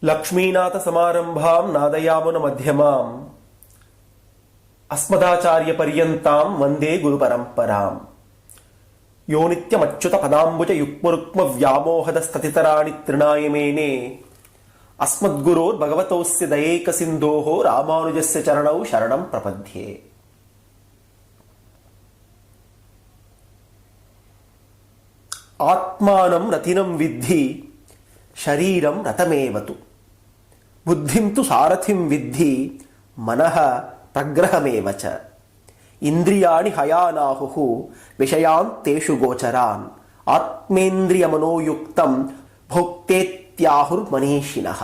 లక్ష్మీనాథ సమారంభాం నాదయామున మధ్యమాం అస్మదాచార్య పర్యంతాం వందే గురు పరంపరాం. యో నిత్యమచ్యుత పదాంబుజ యుగ్మరుక్మ వ్యామోహద స్థితరాణి తృణాయమేనే అస్మద్గురోర్భగవతోస్య దయైక సింధోః రామానుజస్య చరణౌ శరణం ప్రపద్యే. ఆత్మానం రతినం విద్ధి శరీరం రథమేవతు బుద్ధిం తు సారథిం విద్ధి మనః ప్రగ్రహమేవ చ. ఇంద్రియాణి హయానాహుః విషయాన్ తేషు గోచరాన్ ఆత్మేంద్రియమనోయుక్తం భోక్తేత్యాహుర్మనీషిణః.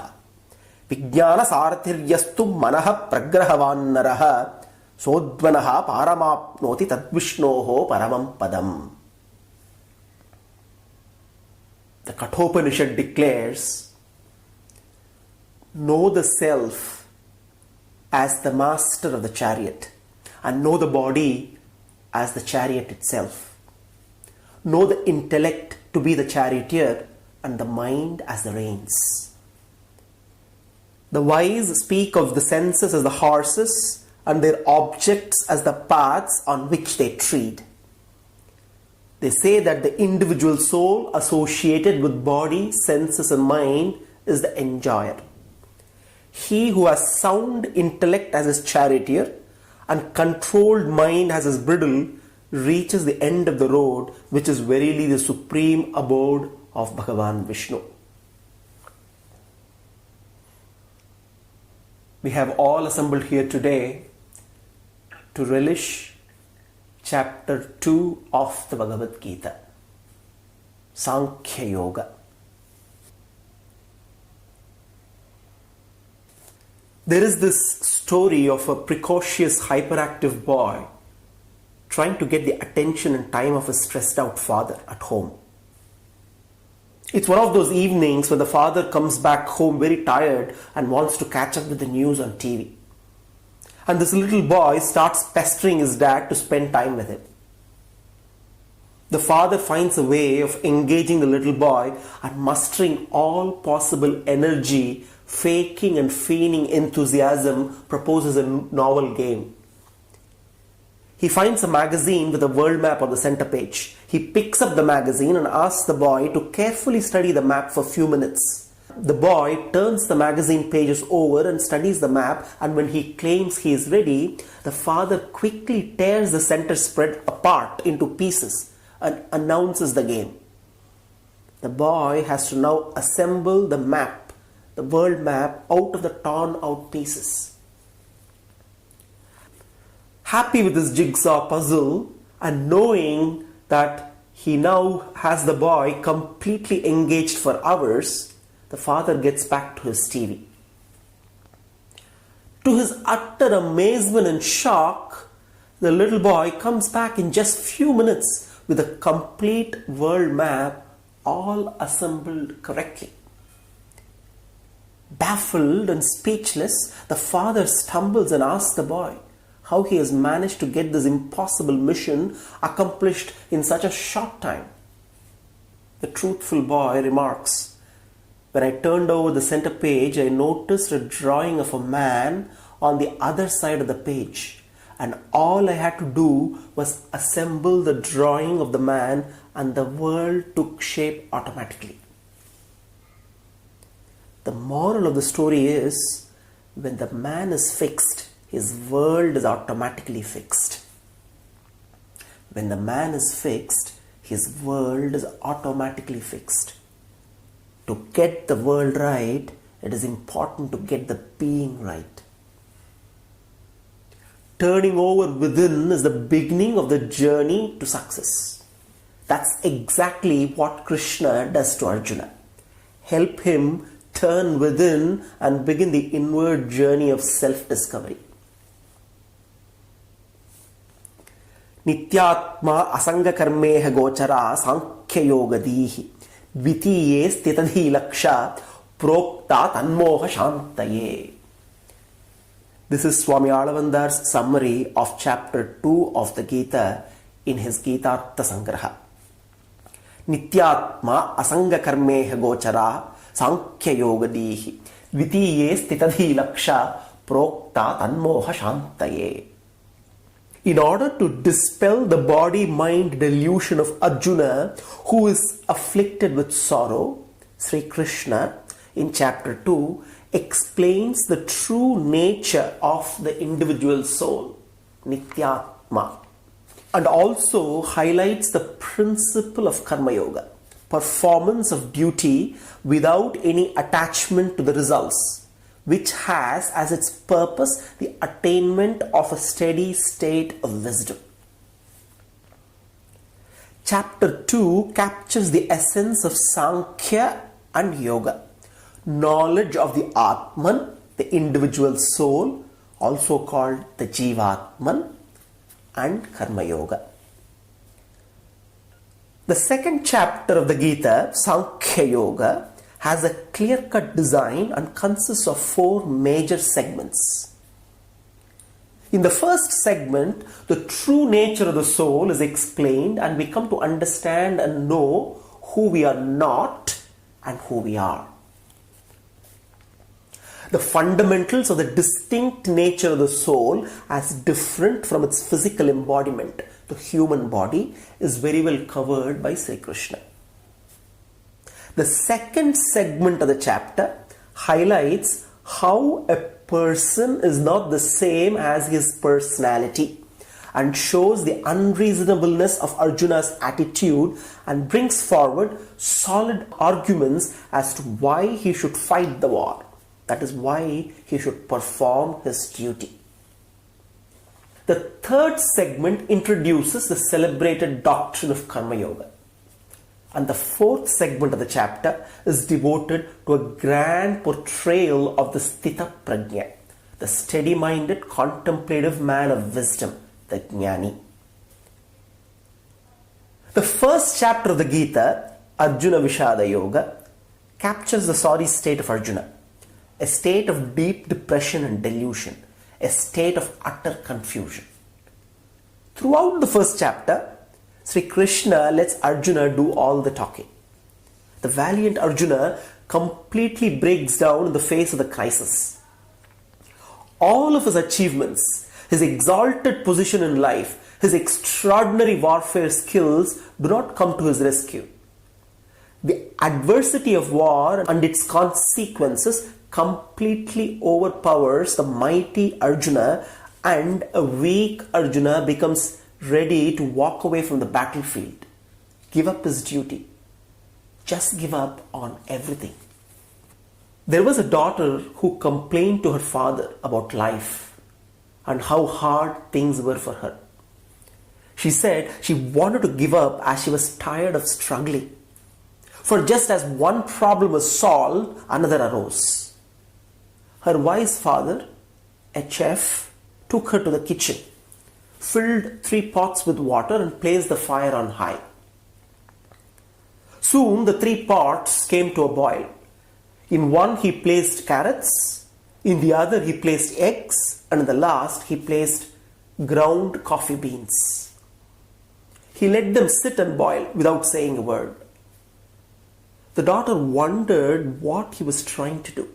విజ్ఞాన సారథిర్యస్తు మనః ప్రగ్రహవాన్నరః సోద్వనః పారమాప్నోతి తద్విష్ణోః పరమం పదం. The Kathopanishad declares, know the self as the master of the chariot and know the body as the chariot itself. Know the intellect to be the charioteer and the mind as the reins. The wise speak of the senses as the horses and their objects as the paths on which they tread. They say that the individual soul associated with body, senses and mind is the enjoyer. He who has sound intellect as his charioteer and controlled mind as his bridle reaches the end of the road, which is verily the supreme abode of Bhagavan Vishnu. We have all assembled here today to relish Chapter 2 of the Bhagavad Gita, Sankhya Yoga. There is this story of a precocious hyperactive boy trying to get the attention and time of his stressed out father at home. It's one of those evenings when the father comes back home very tired and wants to catch up with the news on TV. And this little boy starts pestering his dad to spend time with him. The father finds a way of engaging the little boy and mustering all possible energy, faking and feigning enthusiasm, proposes a novel game. He finds a magazine with a world map on the center page. He picks up the magazine and asks the boy to carefully study the map for a few minutes. The boy turns the magazine pages over and studies the map, and when he claims he is ready, the father quickly tears the center spread apart into pieces and announces the game. The boy has to now assemble the map, the world map, out of the torn out pieces. Happy with his jigsaw puzzle and knowing that he now has the boy completely engaged for hours, the father gets back to his TV. To his utter amazement and shock, the little boy comes back in just few minutes with a complete world map, all assembled correctly. Baffled and speechless, the father stumbles and asks the boy how he has managed to get this impossible mission accomplished in such a short time. The truthful boy remarks, when I turned over the center page, I noticed a drawing of a man on the other side of the page, and all I had to do was assemble the drawing of the man and the world took shape automatically. The moral of the story is, when the man is fixed, his world is automatically fixed. When the man is fixed, his world is automatically fixed. To get the world right, it is important to get the being right. Turning over within is the beginning of the journey to success. That's exactly what Krishna does to Arjuna. Help him turn within and begin the inward journey of self-discovery. Nityatma asanga karmeha gochara sankhya yogadihi Dvitiye stitadhi laksha prokta tanmoha shantaye. This is Swami Alavandar's summary of chapter 2 of the Gita in his Gita-artha Sangraha. Nityatma asanga karmeha gochara Sankhya Yogadihi. Vitiye stitadhi laksha prokta tanmoha shantaye. In order to dispel the body-mind delusion of Arjuna, who is afflicted with sorrow, Sri Krishna in chapter 2 explains the true nature of the individual soul, Nityatma, and also highlights the principle of Karma Yoga, performance of duty without any attachment to the results, which has as its purpose the attainment of a steady state of wisdom. Chapter 2 captures the essence of Sankhya and Yoga, knowledge of the Atman, the individual soul, also called the Jivatman, and Karma Yoga. The second chapter of the Gita, Sankhya Yoga, has a clear-cut design and consists of 4 major segments. In the first segment, the true nature of the soul is explained and we come to understand and know who we are not and who we are. The fundamentals of the distinct nature of the soul as different from its physical embodiment, the human body, is very well covered by Sri Krishna. The second segment of the chapter highlights how a person is not the same as his personality and shows the unreasonableness of Arjuna's attitude and brings forward solid arguments as to why he should fight the war. That is why he should perform his duty. The third segment introduces the celebrated doctrine of Karma Yoga. And the fourth segment of the chapter is devoted to a grand portrayal of the Sthita Prajna, the steady-minded, contemplative man of wisdom, the Jnani. The first chapter of the Gita, Arjuna Vishada Yoga, captures the sorry state of Arjuna, a state of deep depression and delusion, a state of utter confusion. Throughout the first chapter, Sri Krishna lets Arjuna do all the talking. The valiant Arjuna completely breaks down in the face of the crisis. All of his achievements, his exalted position in life, his extraordinary warfare skills do not come to his rescue. The adversity of war and its consequences completely overpowers the mighty Arjuna, and a weak Arjuna becomes ready to walk away from the battlefield, give up his duty, just give up on everything. There was a daughter who complained to her father about life and how hard things were for her. She said she wanted to give up as she was tired of struggling. For just as one problem was solved, another arose. Her wise father, a chef, took her to the kitchen, filled 3 pots with water and placed the fire on high. Soon the 3 pots came to a boil. In one he placed carrots, in the other he placed eggs, and in the last he placed ground coffee beans. He let them sit and boil without saying a word. The daughter wondered what he was trying to do.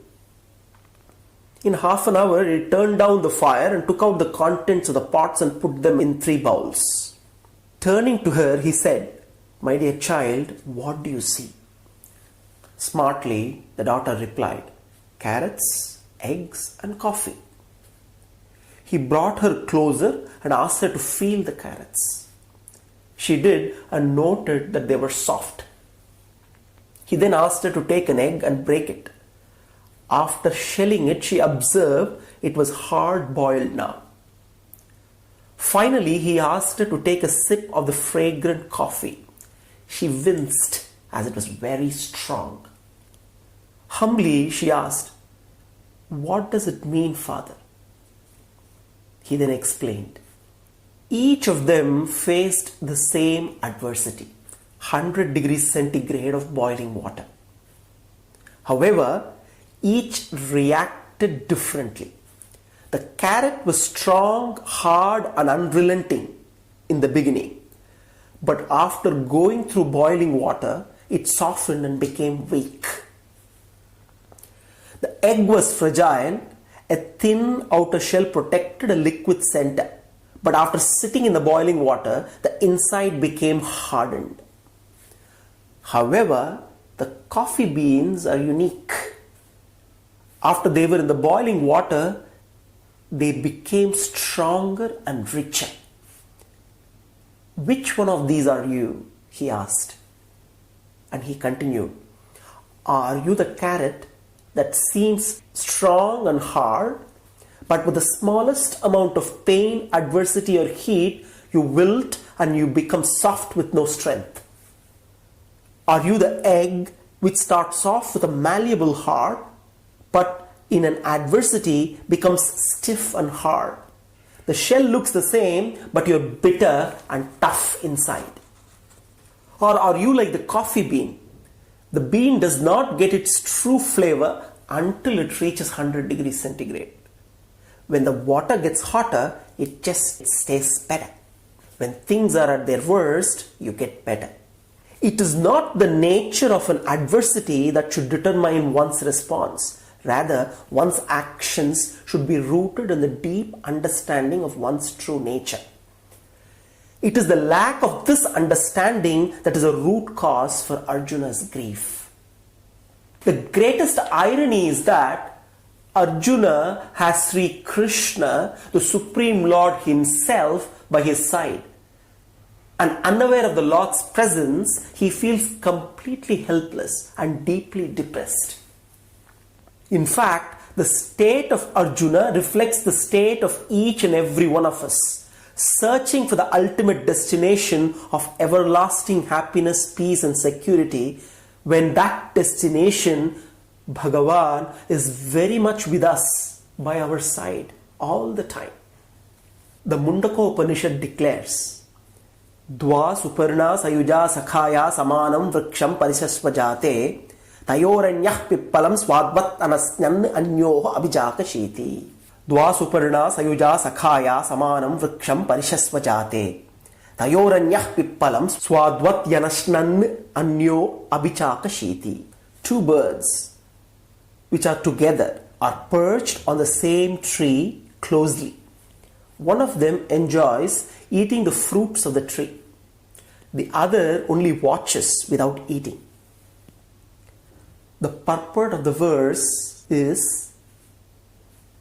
In half an hour, he turned down the fire and took out the contents of the pots and put them in 3 bowls. Turning to her, he said, "My dear child, what do you see?" Smartly, the daughter replied, "Carrots, eggs, and coffee." He brought her closer and asked her to feel the carrots. She did and noted that they were soft. He then asked her to take an egg and break it. After shelling it, she observed it was hard-boiled now. Finally, he asked her to take a sip of the fragrant coffee. She winced as it was very strong. Humbly, she asked, "What does it mean, Father?" He then explained. Each of them faced the same adversity, 100 degrees centigrade of boiling water. However, each reacted differently. The carrot was strong, hard, and unrelenting in the beginning. But after going through boiling water, it softened and became weak. The egg was fragile, a thin outer shell protected a liquid center. But after sitting in the boiling water, the inside became hardened. However, the coffee beans are unique. After they were in the boiling water, they became stronger and richer. Which one of these are you? He asked. And he continued, are you the carrot that seems strong and hard, but with the smallest amount of pain, adversity, or heat, you wilt and you become soft with no strength? Are you the egg which starts off with a malleable heart, but in an adversity becomes stiff and hard? The shell looks the same, but you're bitter and tough inside. Or are you like the coffee bean? The bean does not get its true flavor until it reaches 100 degrees centigrade. When the water gets hotter, it just tastes better. When things are at their worst, you get better. It is not the nature of an adversity that should determine one's response. Rather, one's actions should be rooted in the deep understanding of one's true nature. It is the lack of this understanding that is a root cause for Arjuna's grief. The greatest irony is that Arjuna has Sri Krishna, the Supreme Lord himself, by his side. And unaware of the Lord's presence, he feels completely helpless and deeply depressed. In fact, the state of Arjuna reflects the state of each and every one of us, searching for the ultimate destination of everlasting happiness, peace, and security, when that destination, Bhagavan, is very much with us, by our side, all the time. The Mundaka Upanishad declares, Dva Suparna Sayuja Sakhaya Samanam Vriksham Parishasvajate Tayoranyah Pippalam Swadvat Anasnyan Anyoho Abhijaka Shiti. Dva Suparna Sayuja Sakhaya Samanam Vriksham Parishasvajate Tayoranyah Pippalam Swadvat Yanashnan Anyo Abhichaka Shiti. Two birds which are together are perched on the same tree closely. One of them enjoys eating the fruits of the tree. The other only watches without eating. The purport of the verse is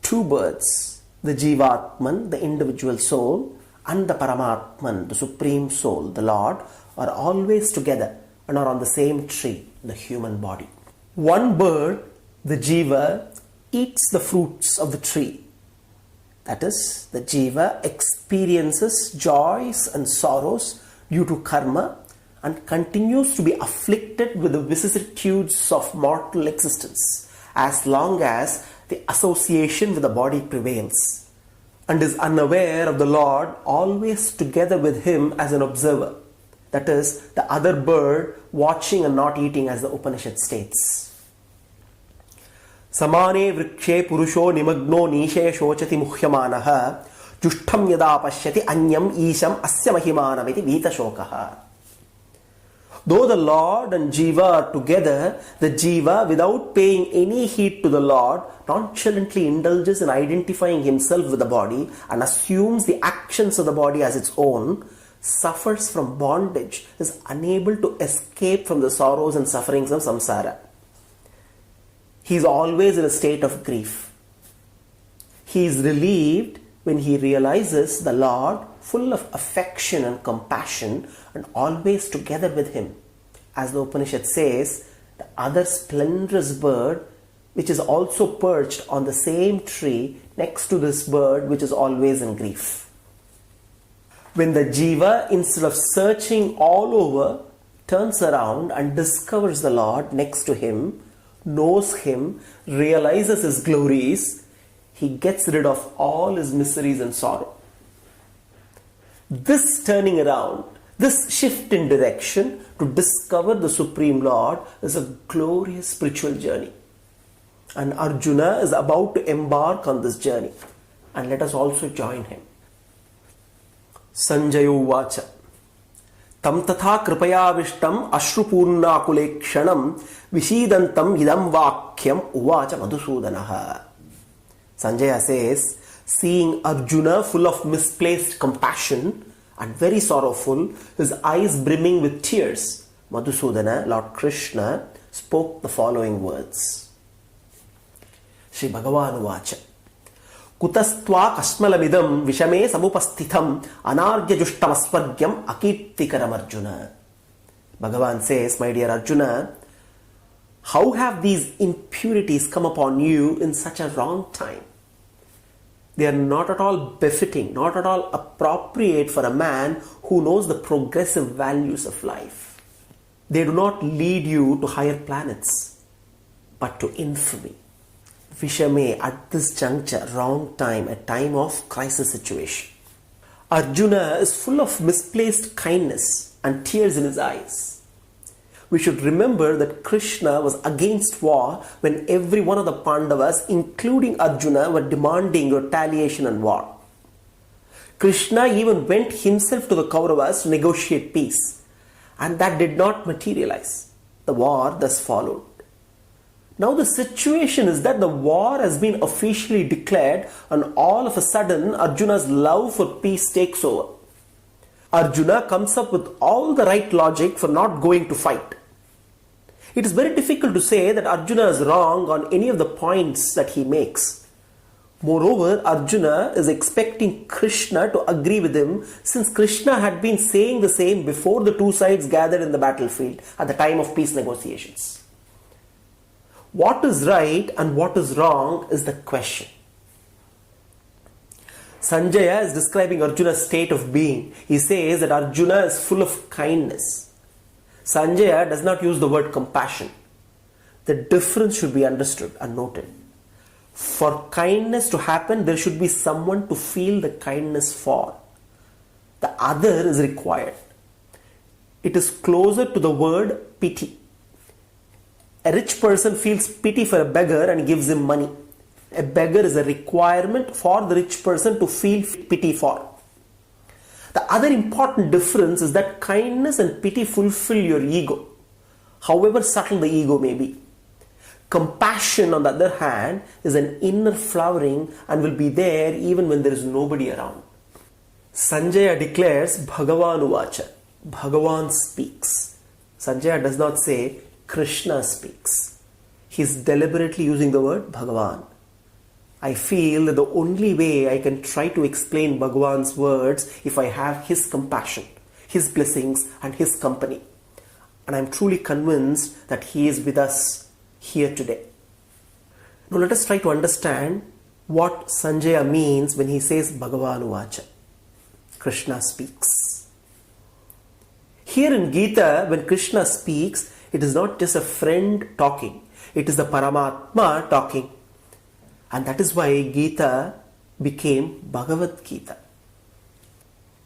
two birds, the Jivatman, the individual soul, and the Paramatman, the Supreme Soul, the Lord, are always together and are on the same tree, the human body. One bird, the Jiva, eats the fruits of the tree. That is, the Jiva experiences joys and sorrows due to karma and continues to be afflicted with the vicissitudes of mortal existence as long as the association with the body prevails, and is unaware of the Lord always together with him as an observer. That is, the other bird watching and not eating, as the Upanishad states. Samane vrikshe purusho nimagno nishe shochati muhyamanaha jushtham yada pashyati anyam isham asya mahimanamiti vita shokaha. Though the Lord and Jiva are together, the Jiva, without paying any heed to the Lord, nonchalantly indulges in identifying himself with the body and assumes the actions of the body as its own, suffers from bondage, is unable to escape from the sorrows and sufferings of samsara. He is always in a state of grief. He is relieved when he realizes the Lord full of affection and compassion and always together with him. As the Upanishad says, the other splendorous bird, which is also perched on the same tree next to this bird, which is always in grief. When the Jiva, instead of searching all over, turns around and discovers the Lord next to him, knows him, realizes his glories, he gets rid of all his miseries and sorrow. This turning around, this shift in direction to discover the Supreme Lord is a glorious spiritual journey. And Arjuna is about to embark on this journey. And let us also join him. Sanjaya Uvacha Tam tatha kripayavishtam ashrupurna kulekshanam vishidantam idam vakyam uvacha Madhusudanaha. Sanjaya says, seeing Arjuna full of misplaced compassion and very sorrowful, his eyes brimming with tears, Madhusudana, Lord Krishna, spoke the following words. Shri Bhagavan Uvacha. Kutastva kasmalamidam vishame samupasthitam anargya jushtamasvargyam akirtikaram Arjuna. Bhagavan says, my dear Arjuna, how have these impurities come upon you in such a wrong time? They are not at all befitting, not at all appropriate for a man who knows the progressive values of life. They do not lead you to higher planets, but to infamy. Vishame, at this juncture, wrong time, a time of crisis situation. Arjuna is full of misplaced kindness and tears in his eyes. We should remember that Krishna was against war when every one of the Pandavas, including Arjuna, were demanding retaliation and war. Krishna even went himself to the Kauravas to negotiate peace, and that did not materialize. The war thus followed. Now the situation is that the war has been officially declared, and all of a sudden Arjuna's love for peace takes over. Arjuna comes up with all the right logic for not going to fight. It is very difficult to say that Arjuna is wrong on any of the points that he makes. Moreover, Arjuna is expecting Krishna to agree with him, since Krishna had been saying the same before the two sides gathered in the battlefield at the time of peace negotiations. What is right and what is wrong is the question. Sanjaya is describing Arjuna's state of being. He says that Arjuna is full of kindness. Sanjaya does not use the word compassion. The difference should be understood and noted. For kindness to happen, there should be someone to feel the kindness for. The other is required. It is closer to the word pity. A rich person feels pity for a beggar and gives him money. A beggar is a requirement for the rich person to feel pity for. The other important difference is that kindness and pity fulfill your ego, however subtle the ego may be. Compassion, on the other hand, is an inner flowering and will be there even when there is nobody around. Sanjaya declares Bhagavan Uvacha. Bhagavan speaks. Sanjaya does not say Krishna speaks. He is deliberately using the word Bhagavan. I feel that the only way I can try to explain Bhagavan's words if I have his compassion, his blessings and his company. And I am truly convinced that he is with us here today. Now let us try to understand what Sanjaya means when he says Bhagavan Uvacha. Krishna speaks. Here in Gita, when Krishna speaks, it is not just a friend talking. It is the Paramatma talking. And that is why Gita became Bhagavad Gita.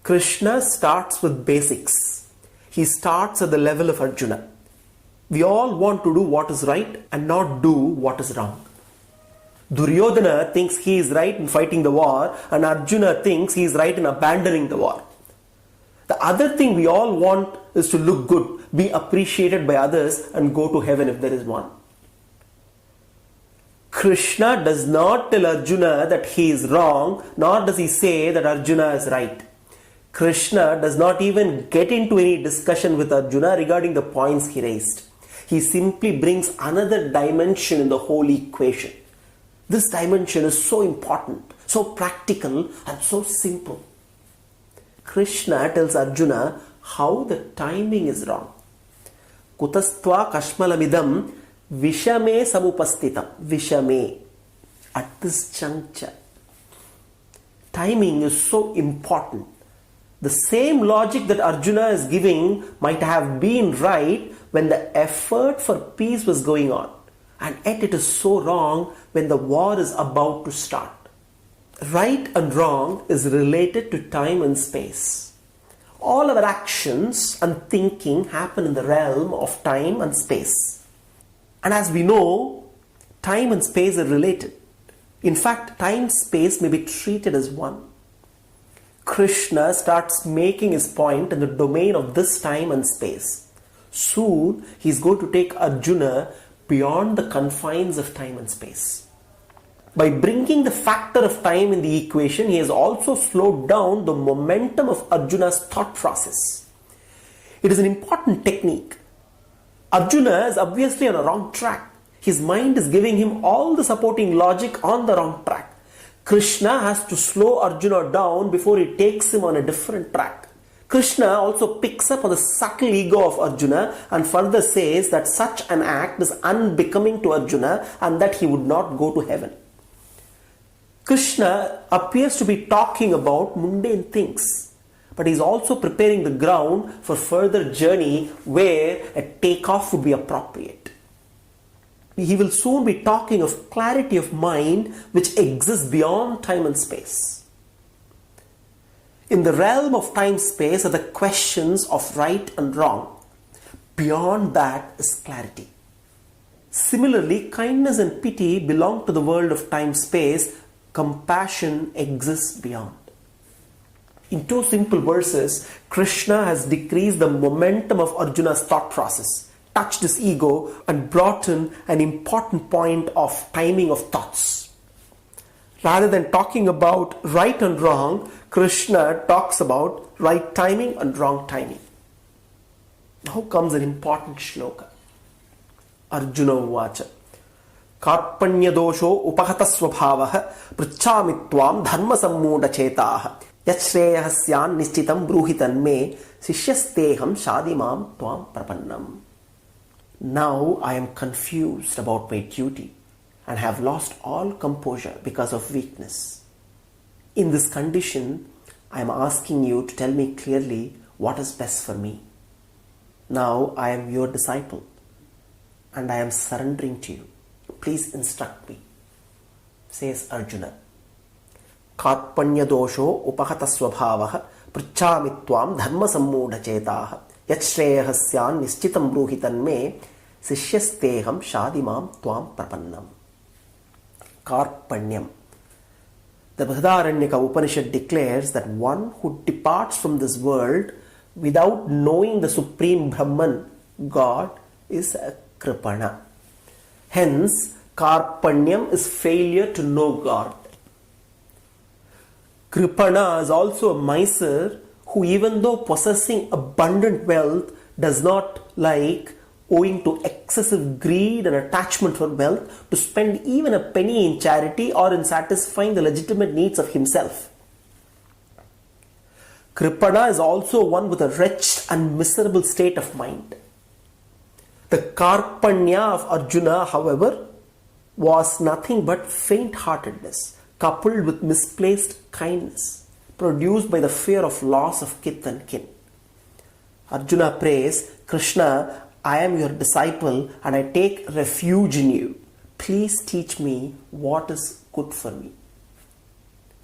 Krishna starts with basics. He starts at the level of Arjuna. We all want to do what is right and not do what is wrong. Duryodhana thinks he is right in fighting the war, and Arjuna thinks he is right in abandoning the war. The other thing we all want is to look good, be appreciated by others, and go to heaven if there is one. Krishna does not tell Arjuna that he is wrong, nor does he say that Arjuna is right. Krishna does not even get into any discussion with Arjuna regarding the points he raised. He simply brings another dimension in the whole equation. This dimension is so important, so practical, and so simple. Krishna tells Arjuna how the timing is wrong. Kutastva kashmalamidam Vishame samupastitam. Vishame. At this juncture. Timing is so important. The same logic that Arjuna is giving might have been right when the effort for peace was going on. And yet it is so wrong when the war is about to start. Right and wrong is related to time and space. All our actions and thinking happen in the realm of time and space. And as we know, time and space are related. In fact, time and space may be treated as one. Krishna starts making his point in the domain of this time and space. Soon, he is going to take Arjuna beyond the confines of time and space. By bringing the factor of time in the equation, he has also slowed down the momentum of Arjuna's thought process. It is an important technique. Arjuna is obviously on a wrong track. His mind is giving him all the supporting logic on the wrong track. Krishna has to slow Arjuna down before he takes him on a different track. Krishna also picks up on the subtle ego of Arjuna and further says that such an act is unbecoming to Arjuna and that he would not go to heaven. Krishna appears to be talking about mundane things, but he is also preparing the ground for further journey where a takeoff would be appropriate. He will soon be talking of clarity of mind which exists beyond time and space. In the realm of time-space are the questions of right and wrong. Beyond that is clarity. Similarly, kindness and pity belong to the world of time-space. Compassion exists beyond. In two simple verses, Krishna has decreased the momentum of Arjuna's thought process, touched his ego, and brought in an important point of timing of thoughts. Rather than talking about right and wrong, Krishna talks about right timing and wrong timing. Now comes an important shloka. Arjuna uvacha. Karpanya dosho upahata swabhavaha pruchhami tvam dharma sammuda chetaha yachreyahasyan nishchitam bruhitan me sishyasteham shadimam tvam prapannam. Now I am confused about my duty and have lost all composure because of weakness. In this condition, I am asking you to tell me clearly what is best for me. Now I am your disciple and I am surrendering to you. Please instruct me, says Arjuna. Karpanya dosho upahata swabhavaha pruchhami tvam dharma sammuda chetaha yachreyahasyan nishchitam bruhitan me sishyasteham shadimam tvam prapannam. Karpanyam. The Brihadaranyaka Upanishad declares that one who departs from this world without knowing the Supreme Brahman, God, is a Kripana. Hence, Karpanyam is failure to know God. Kripana is also a miser who, even though possessing abundant wealth, does not like, owing to excessive greed and attachment for wealth, to spend even a penny in charity or in satisfying the legitimate needs of himself. Kripana is also one with a wretched and miserable state of mind. The Karpanya of Arjuna, however, was nothing but faint-heartedness coupled with misplaced kindness, produced by the fear of loss of kith and kin. Arjuna prays, Krishna, I am your disciple and I take refuge in you. Please teach me what is good for me.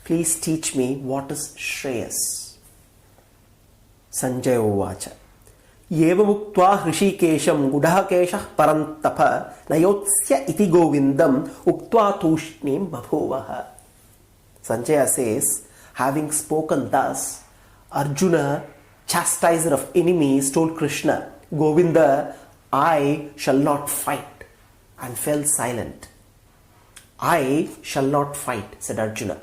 Please teach me what is Shreyas. Sanjaya uvacha. Yevamuktva hrishikesham gudhakeshah parantapa nayotsya iti govindam uktva tushnim babhuvaha. Sanjaya says, having spoken thus, Arjuna, chastiser of enemies, told Krishna, Govinda, I shall not fight, and fell silent. I shall not fight, said Arjuna.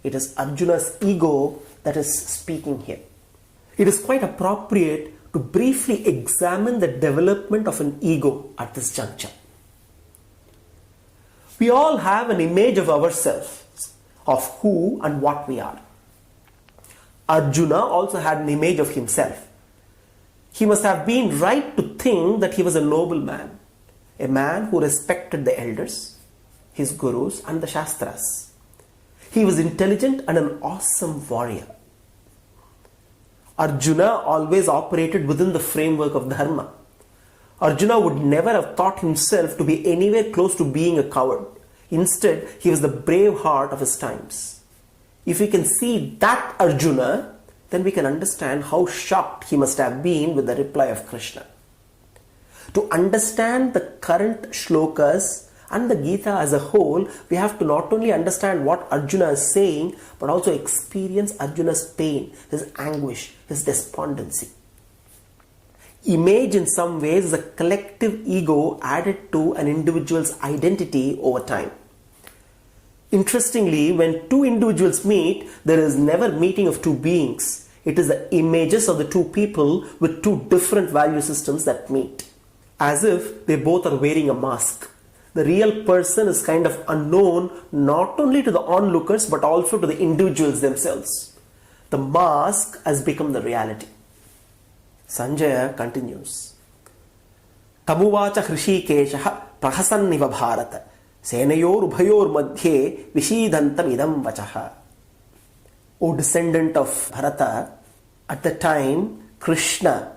It is Arjuna's ego that is speaking here. It is quite appropriate to briefly examine the development of an ego at this juncture. We all have an image of ourselves, of who and what we are. Arjuna also had an image of himself. He must have been right to think that he was a noble man, a man who respected the elders, his gurus and the Shastras. He was intelligent and an awesome warrior. Arjuna always operated within the framework of Dharma. Arjuna would never have thought himself to be anywhere close to being a coward. Instead, he was the brave heart of his times. If we can see that Arjuna, then we can understand how shocked he must have been with the reply of Krishna. To understand the current shlokas and the Gita as a whole, we have to not only understand what Arjuna is saying, but also experience Arjuna's pain, his anguish, his despondency. Image in some ways is a collective ego added to an individual's identity over time. Interestingly, when two individuals meet, there is never meeting of two beings. It is the images of the two people with two different value systems that meet, as if they both are wearing a mask. The real person is kind of unknown not only to the onlookers but also to the individuals themselves. The mask has become the reality. Sanjaya continues. Tamuvacha Hrishikeshaha prahasanniva bharata senayor ubhayor madhye vishidantam idam vachaha. O descendant of Bharata, at the time Krishna,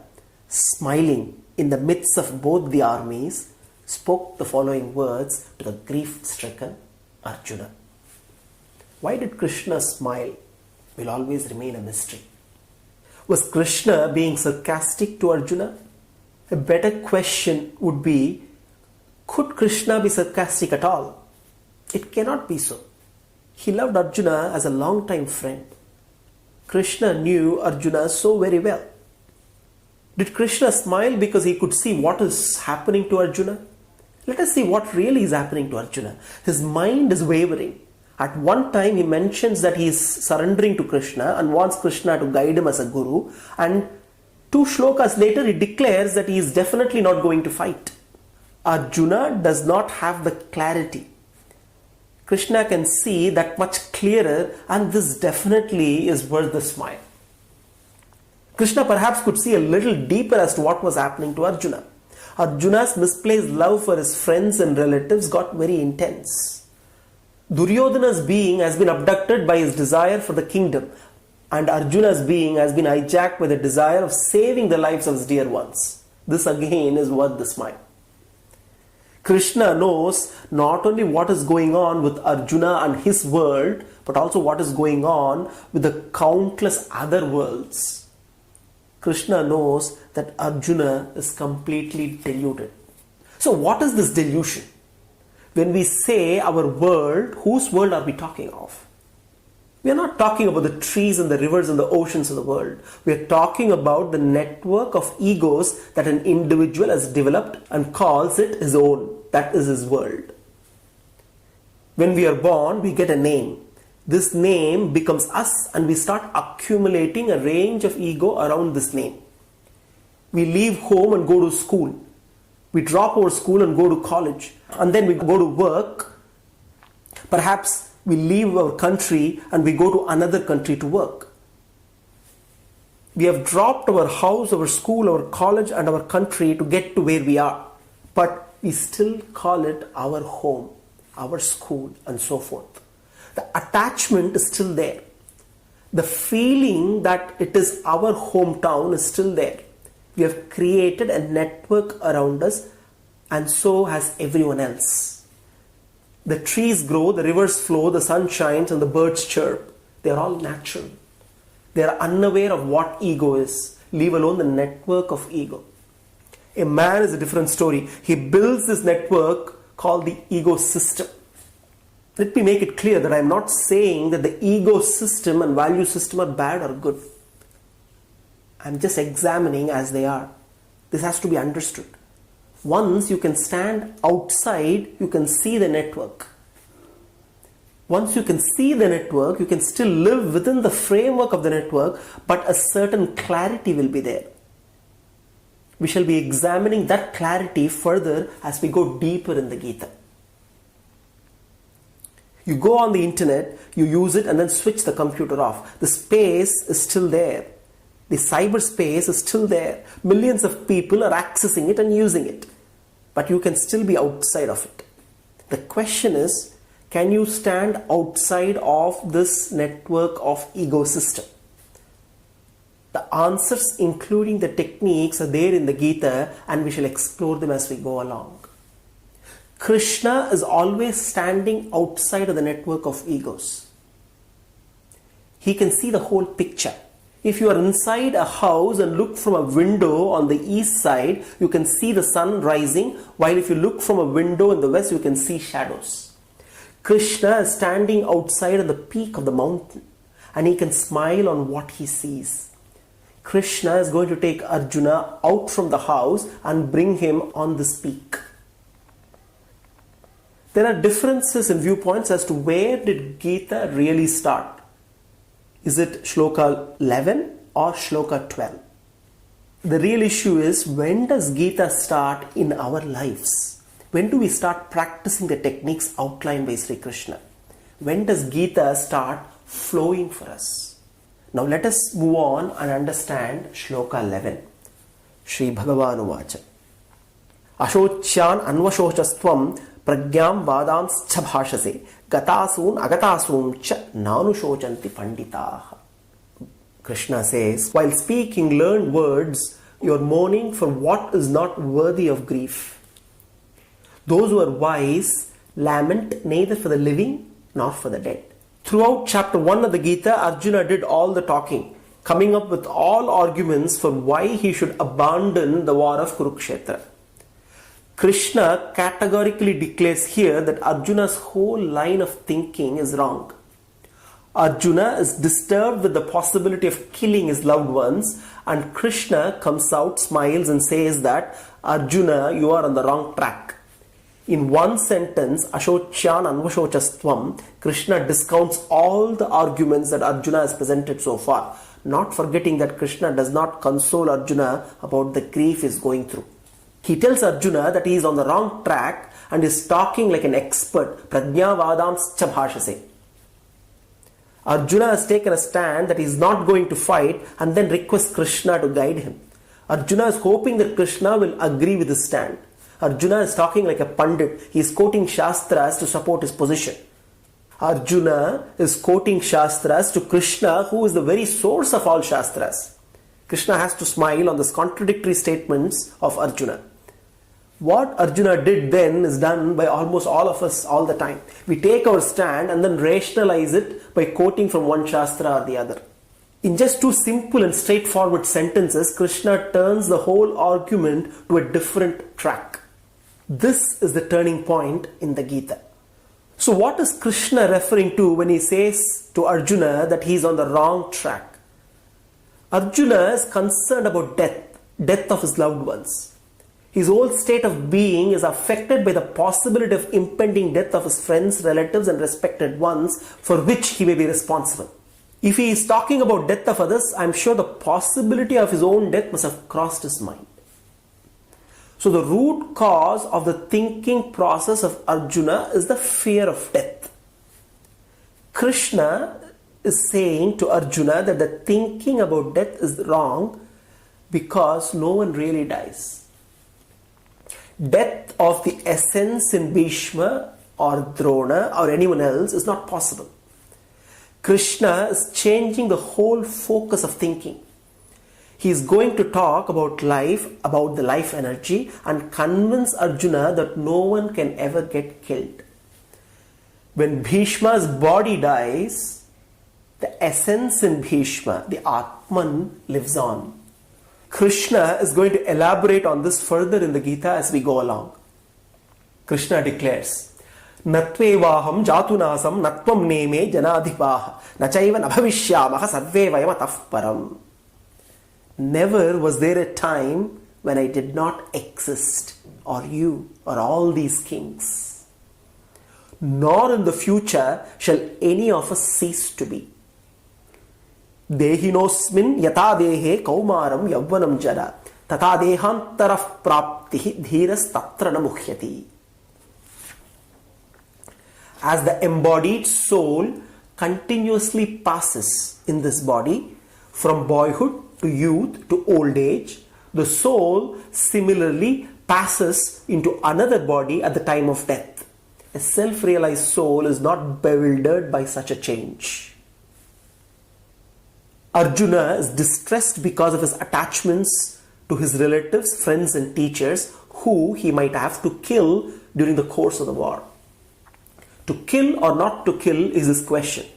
smiling in the midst of both the armies, spoke the following words to the grief-stricken Arjuna. Why did Krishna smile will always remain a mystery. Was Krishna being sarcastic to Arjuna? A better question would be, could Krishna be sarcastic at all? It cannot be so. He loved Arjuna as a long-time friend. Krishna knew Arjuna so very well. Did Krishna smile because he could see what is happening to Arjuna? Let us see what really is happening to Arjuna. His mind is wavering. At one time he mentions that he is surrendering to Krishna and wants Krishna to guide him as a guru, and 2 shlokas later he declares that he is definitely not going to fight. Arjuna does not have the clarity. Krishna can see that much clearer, and this definitely is worth the smile. Krishna perhaps could see a little deeper as to what was happening to Arjuna. Arjuna's misplaced love for his friends and relatives got very intense. Duryodhana's being has been abducted by his desire for the kingdom, and Arjuna's being has been hijacked by the desire of saving the lives of his dear ones. This again is worth the smile. Krishna knows not only what is going on with Arjuna and his world, but also what is going on with the countless other worlds. Krishna knows that Arjuna is completely deluded. So what is this delusion? When we say our world, whose world are we talking of? We are not talking about the trees and the rivers and the oceans of the world. We are talking about the network of egos that an individual has developed and calls it his own. That is his world. When we are born, we get a name. This name becomes us, and we start accumulating a range of ego around this name. We leave home and go to school. We drop our school and go to college, and then we go to work. Perhaps we leave our country and we go to another country to work. We have dropped our house, our school, our college and our country to get to where we are. But we still call it our home, our school, and so forth. The attachment is still there. The feeling that it is our hometown is still there. We have created a network around us, and so has everyone else. The trees grow, the rivers flow, the sun shines, and the birds chirp. They are all natural. They are unaware of what ego is, leave alone the network of ego. A man is a different story. He builds this network called the ego system. Let me make it clear that I am not saying that the ego system and value system are bad or good. I am just examining as they are. This has to be understood. Once you can stand outside, you can see the network. Once you can see the network, you can still live within the framework of the network, but a certain clarity will be there. We shall be examining that clarity further as we go deeper in the Gita. You go on the internet, you use it and then switch the computer off. The space is still there. The cyberspace is still there. Millions of people are accessing it and using it. But you can still be outside of it. The question is, can you stand outside of this network of ecosystem? The answers, including the techniques, are there in the Gita, and we shall explore them as we go along. Krishna is always standing outside of the network of egos. He can see the whole picture. If you are inside a house and look from a window on the east side, you can see the sun rising, while if you look from a window in the west, you can see shadows. Krishna is standing outside on the peak of the mountain, and he can smile on what he sees. Krishna is going to take Arjuna out from the house and bring him on this peak. There are differences in viewpoints as to where did Gita really start. Is it Shloka 11 or Shloka 12? The real issue is, when does Gita start in our lives? When do we start practicing the techniques outlined by Sri Krishna? When does Gita start flowing for us? Now let us move on and understand Shloka 11. Shri Bhagavan Uvacha. Ashocyan anvashochastvam pragyam vadamscha bhashase gatasun agatasum cha nanushocanti panditaha. Krishna says, while speaking learned words, you are mourning for what is not worthy of grief. Those who are wise lament neither for the living nor for the dead. Throughout chapter 1 of the Gita, Arjuna did all the talking, coming up with all arguments for why he should abandon the war of Kurukshetra. Krishna categorically declares here that Arjuna's whole line of thinking is wrong. Arjuna is disturbed with the possibility of killing his loved ones, and Krishna comes out, smiles and says that, Arjuna, you are on the wrong track. In one sentence, Ashocyan anvashochastvam, Krishna discounts all the arguments that Arjuna has presented so far, not forgetting that Krishna does not console Arjuna about the grief he is going through. He tells Arjuna that he is on the wrong track and is talking like an expert. Prajna vadamscha bhashase. Arjuna has taken a stand that he is not going to fight and then requests Krishna to guide him. Arjuna is hoping that Krishna will agree with his stand. Arjuna is talking like a pandit. He is quoting Shastras to support his position. Arjuna is quoting Shastras to Krishna, who is the very source of all Shastras. Krishna has to smile on these contradictory statements of Arjuna. What Arjuna did then is done by almost all of us all the time. We take our stand and then rationalize it by quoting from one Shastra or the other. In just two simple and straightforward sentences, Krishna turns the whole argument to a different track. This is the turning point in the Gita. So what is Krishna referring to when he says to Arjuna that he is on the wrong track? Arjuna is concerned about death of his loved ones. His whole state of being is affected by the possibility of impending death of his friends, relatives and respected ones for which he may be responsible. If he is talking about death of others, I am sure the possibility of his own death must have crossed his mind. So the root cause of the thinking process of Arjuna is the fear of death. Krishna is saying to Arjuna that the thinking about death is wrong because no one really dies. Death of the essence in Bhishma or Drona or anyone else is not possible. Krishna is changing the whole focus of thinking. He is going to talk about life, about the life energy, and convince Arjuna that no one can ever get killed. When Bhishma's body dies, the essence in Bhishma, the Atman, lives on. Krishna is going to elaborate on this further in the Gita as we go along. Krishna declares, Natvevaham jatunasam natvam neme janadhipaha nachaiva nabhavishyamaha sarve vayam atah param. Never was there a time when I did not exist, or you, or all these kings. Nor in the future shall any of us cease to be. Dehinosmin yata dehe kaumaram yavvanam jara tata dehantarah praptihi dhiras tatra namuhyati. As the embodied soul continuously passes in this body from boyhood to youth to old age, the soul similarly passes into another body at the time of death. A self-realized soul is not bewildered by such a change. Arjuna is distressed because of his attachments to his relatives, friends and teachers who he might have to kill during the course of the war. To kill or not to kill is his question.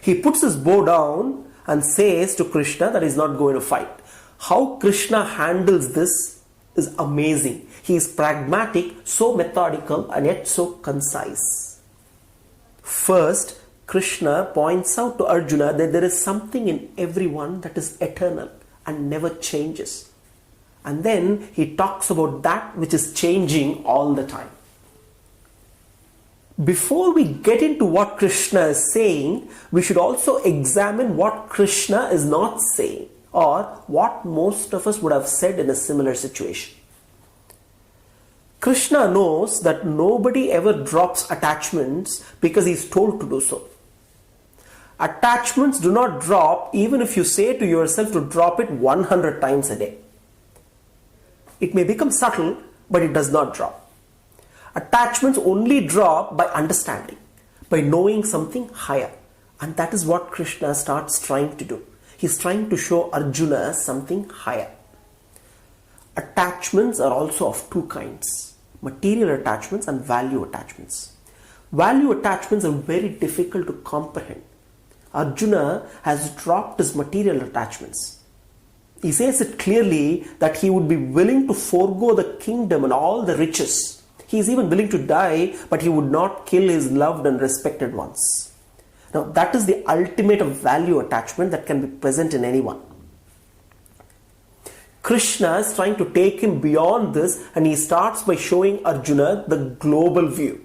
He puts his bow down and says to Krishna that he's not going to fight. How Krishna handles this is amazing. He is pragmatic, so methodical, and yet so concise. First, Krishna points out to Arjuna that there is something in everyone that is eternal and never changes. And then he talks about that which is changing all the time. Before we get into what Krishna is saying, we should also examine what Krishna is not saying, or what most of us would have said in a similar situation. Krishna knows that nobody ever drops attachments because he is told to do so. Attachments do not drop even if you say to yourself to drop it 100 times a day. It may become subtle, but it does not drop. Attachments only drop by understanding, by knowing something higher. And that is what Krishna starts trying to do. He's trying to show Arjuna something higher. Attachments are also of two kinds: material attachments and value attachments. Value attachments are very difficult to comprehend. Arjuna has dropped his material attachments. He says it clearly that he would be willing to forego the kingdom and all the riches. He is even willing to die, but he would not kill his loved and respected ones. Now, that is the ultimate of value attachment that can be present in anyone. Krishna is trying to take him beyond this, and he starts by showing Arjuna the global view.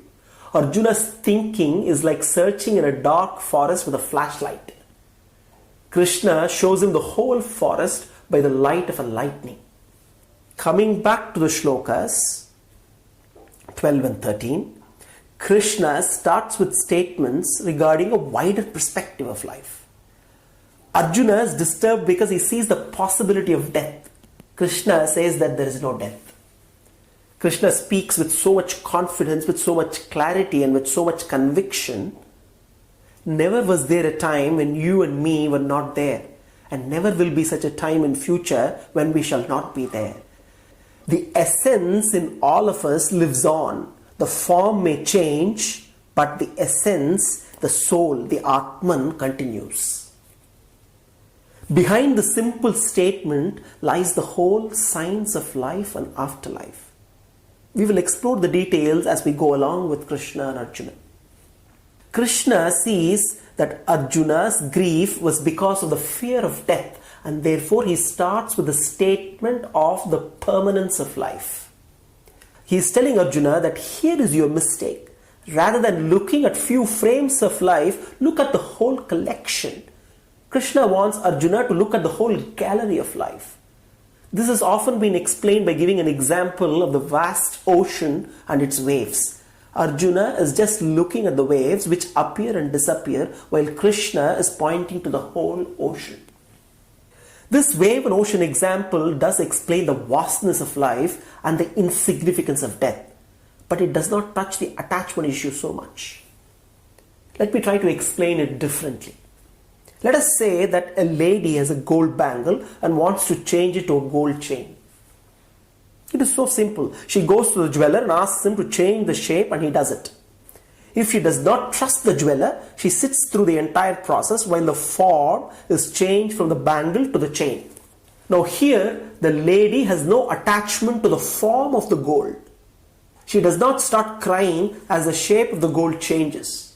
Arjuna's thinking is like searching in a dark forest with a flashlight. Krishna shows him the whole forest by the light of a lightning. Coming back to the shlokas 12 and 13, Krishna starts with statements regarding a wider perspective of life. Arjuna is disturbed because he sees the possibility of death. Krishna says that there is no death. Krishna speaks with so much confidence, with so much clarity, and with so much conviction. Never was there a time when you and me were not there, and never will be such a time in future when we shall not be there. The essence in all of us lives on. The form may change, but the essence, the soul, the Atman continues. Behind the simple statement lies the whole science of life and afterlife. We will explore the details as we go along with Krishna and Arjuna. Krishna sees that Arjuna's grief was because of the fear of death, and therefore he starts with a statement of the permanence of life. He is telling Arjuna that here is your mistake. Rather than looking at few frames of life, look at the whole collection. Krishna wants Arjuna to look at the whole gallery of life. This has often been explained by giving an example of the vast ocean and its waves. Arjuna is just looking at the waves which appear and disappear, while Krishna is pointing to the whole ocean. This wave and ocean example does explain the vastness of life and the insignificance of death, but it does not touch the attachment issue so much. Let me try to explain it differently. Let us say that a lady has a gold bangle and wants to change it to a gold chain. It is so simple. She goes to the jeweler and asks him to change the shape, and he does it. If she does not trust the jeweler, she sits through the entire process while the form is changed from the bangle to the chain. Now here, the lady has no attachment to the form of the gold. She does not start crying as the shape of the gold changes.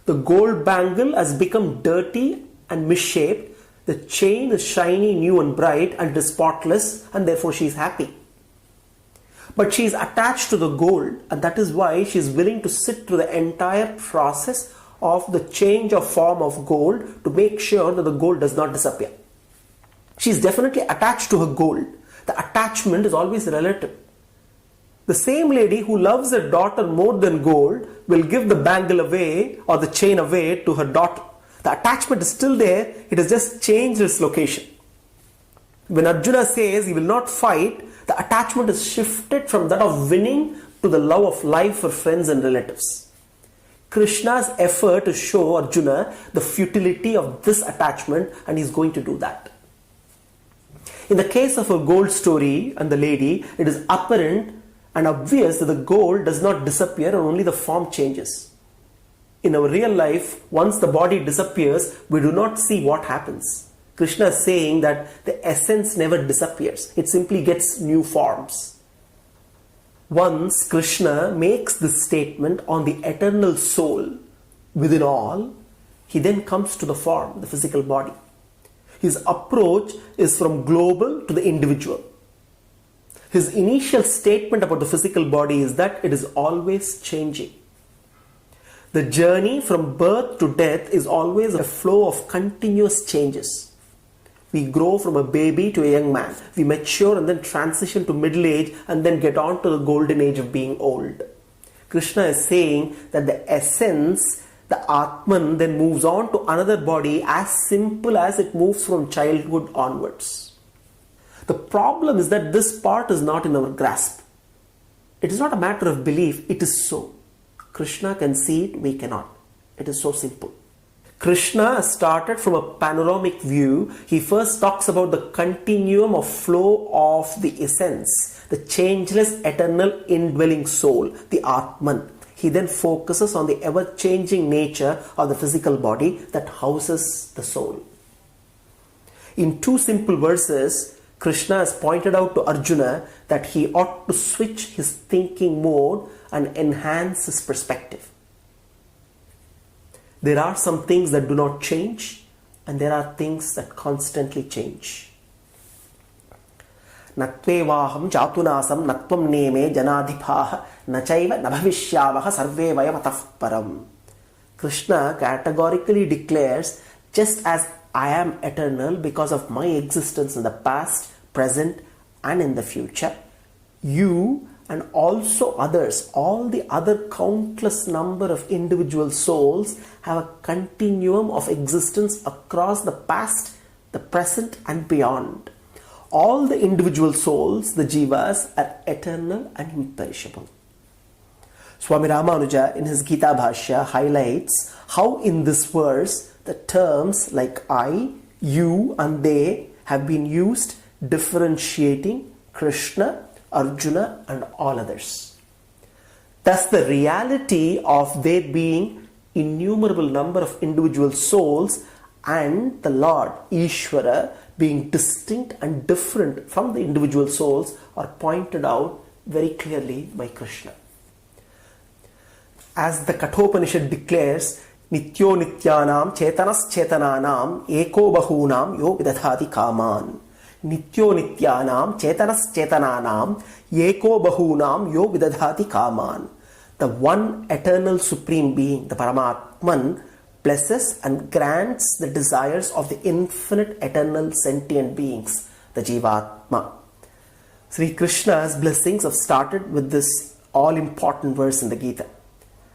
The gold bangle has become dirty and misshaped. The chain is shiny, new and bright, and is spotless, and therefore she is happy. But she is attached to the gold, and that is why she is willing to sit through the entire process of the change of form of gold to make sure that the gold does not disappear. She is definitely attached to her gold. The attachment is always relative. The same lady who loves her daughter more than gold will give the bangle away or the chain away to her daughter. The attachment is still there, it has just changed its location. When Arjuna says he will not fight, the attachment is shifted from that of winning to the love of life for friends and relatives. Krishna's effort to show Arjuna the futility of this attachment, and he is going to do that. In the case of a gold story and the lady, it is apparent and obvious that the gold does not disappear and only the form changes. In our real life, once the body disappears, we do not see what happens. Krishna is saying that the essence never disappears. It simply gets new forms. Once Krishna makes this statement on the eternal soul within all, he then comes to the form, the physical body. His approach is from global to the individual. His initial statement about the physical body is that it is always changing. The journey from birth to death is always a flow of continuous changes. We grow from a baby to a young man. We mature and then transition to middle age and then get on to the golden age of being old. Krishna is saying that the essence, the Atman, then moves on to another body as simple as it moves from childhood onwards. The problem is that this part is not in our grasp. It is not a matter of belief, it is so. Krishna can see it, we cannot. It is so simple. Krishna started from a panoramic view. He first talks about the continuum of flow of the essence, the changeless, eternal, indwelling soul, the Atman. He then focuses on the ever-changing nature of the physical body that houses the soul. In two simple verses, Krishna has pointed out to Arjuna that he ought to switch his thinking mode and enhance his perspective. There are some things that do not change, and there are things that constantly change. Natvevaham chatunasam natvam neme janadhipaha nachaiva nabhavishyavaha sarve vayam atah param. Krishna categorically declares, just as I am eternal because of my existence in the past, present and in the future, you and also others, all the other countless number of individual souls have a continuum of existence across the past, the present and beyond. All the individual souls, the jivas, are eternal and imperishable. Swami Ramanuja in his Gita Bhashya highlights how in this verse the terms like I, you and they have been used differentiating Krishna, Arjuna and all others. Thus the reality of there being innumerable number of individual souls and the Lord, Ishvara, being distinct and different from the individual souls are pointed out very clearly by Krishna. As the Kathopanishad declares, Nityo Nityanam Chetanas Chetananam Eko Bahunam Yo Vidadhati Kaman. Nityo Nityanam Chetanas Chetananam Eko Bahunam Yo Vidadhati Kaman. The one eternal supreme being, the Paramatman, blesses and grants the desires of the infinite eternal sentient beings, the Jivatma. Sri Krishna's blessings have started with this all-important verse in the Gita.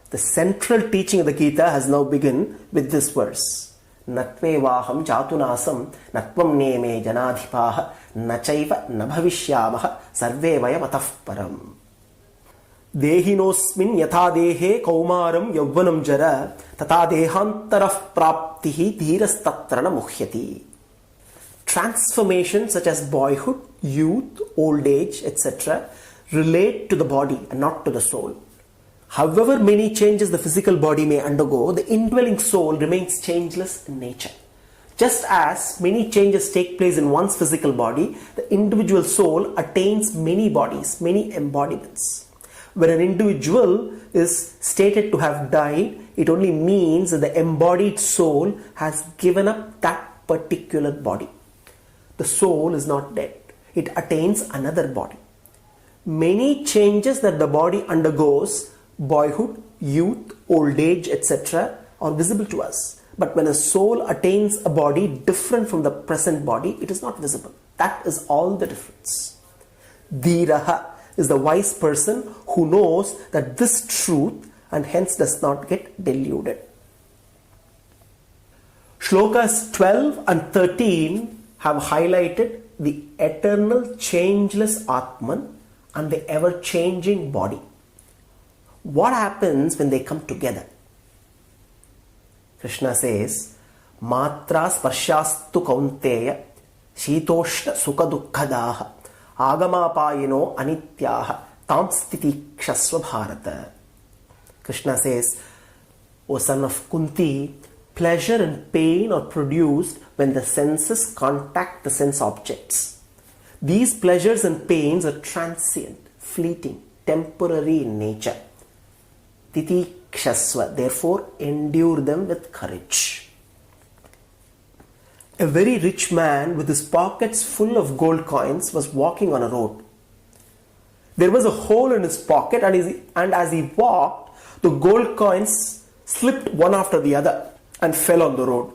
The central teaching of the Gita has now begun with this verse. Natvevaham chatunasam natvam neme janadhipaha nachaiva nabhavishyamaha sarve vayam atah param. Dehinosmin yatha dehe kaumaram yavvanam jara tata dehantarah praptihi dhirastatrana muhyati. Transformations such as boyhood, youth, old age, etc. relate to the body and not to the soul. However many changes the physical body may undergo, the indwelling soul remains changeless in nature. Just as many changes take place in one's physical body, the individual soul attains many bodies, many embodiments. When an individual is stated to have died, it only means that the embodied soul has given up that particular body. The soul is not dead. It attains another body. Many changes that the body undergoes, boyhood, youth, old age, etc. are visible to us. But when a soul attains a body different from the present body, it is not visible. That is all the difference. Dhiraha is the wise person who knows that this truth and hence does not get deluded. Shlokas 12 and 13 have highlighted the eternal changeless Atman and the ever-changing body. What happens when they come together? Krishna says, Matra sparshastu kaunteya shitoshna sukha dukkhadaha agamapayino anityaha tam stiti kshasva bharata. Krishna says, O son of Kunti, pleasure and pain are produced when the senses contact the sense objects. These pleasures and pains are transient, fleeting, temporary in nature. Titikshasva, therefore endure them with courage. A very rich man with his pockets full of gold coins was walking on a road. There was a hole in his pocket, and as he walked, the gold coins slipped one after the other and fell on the road.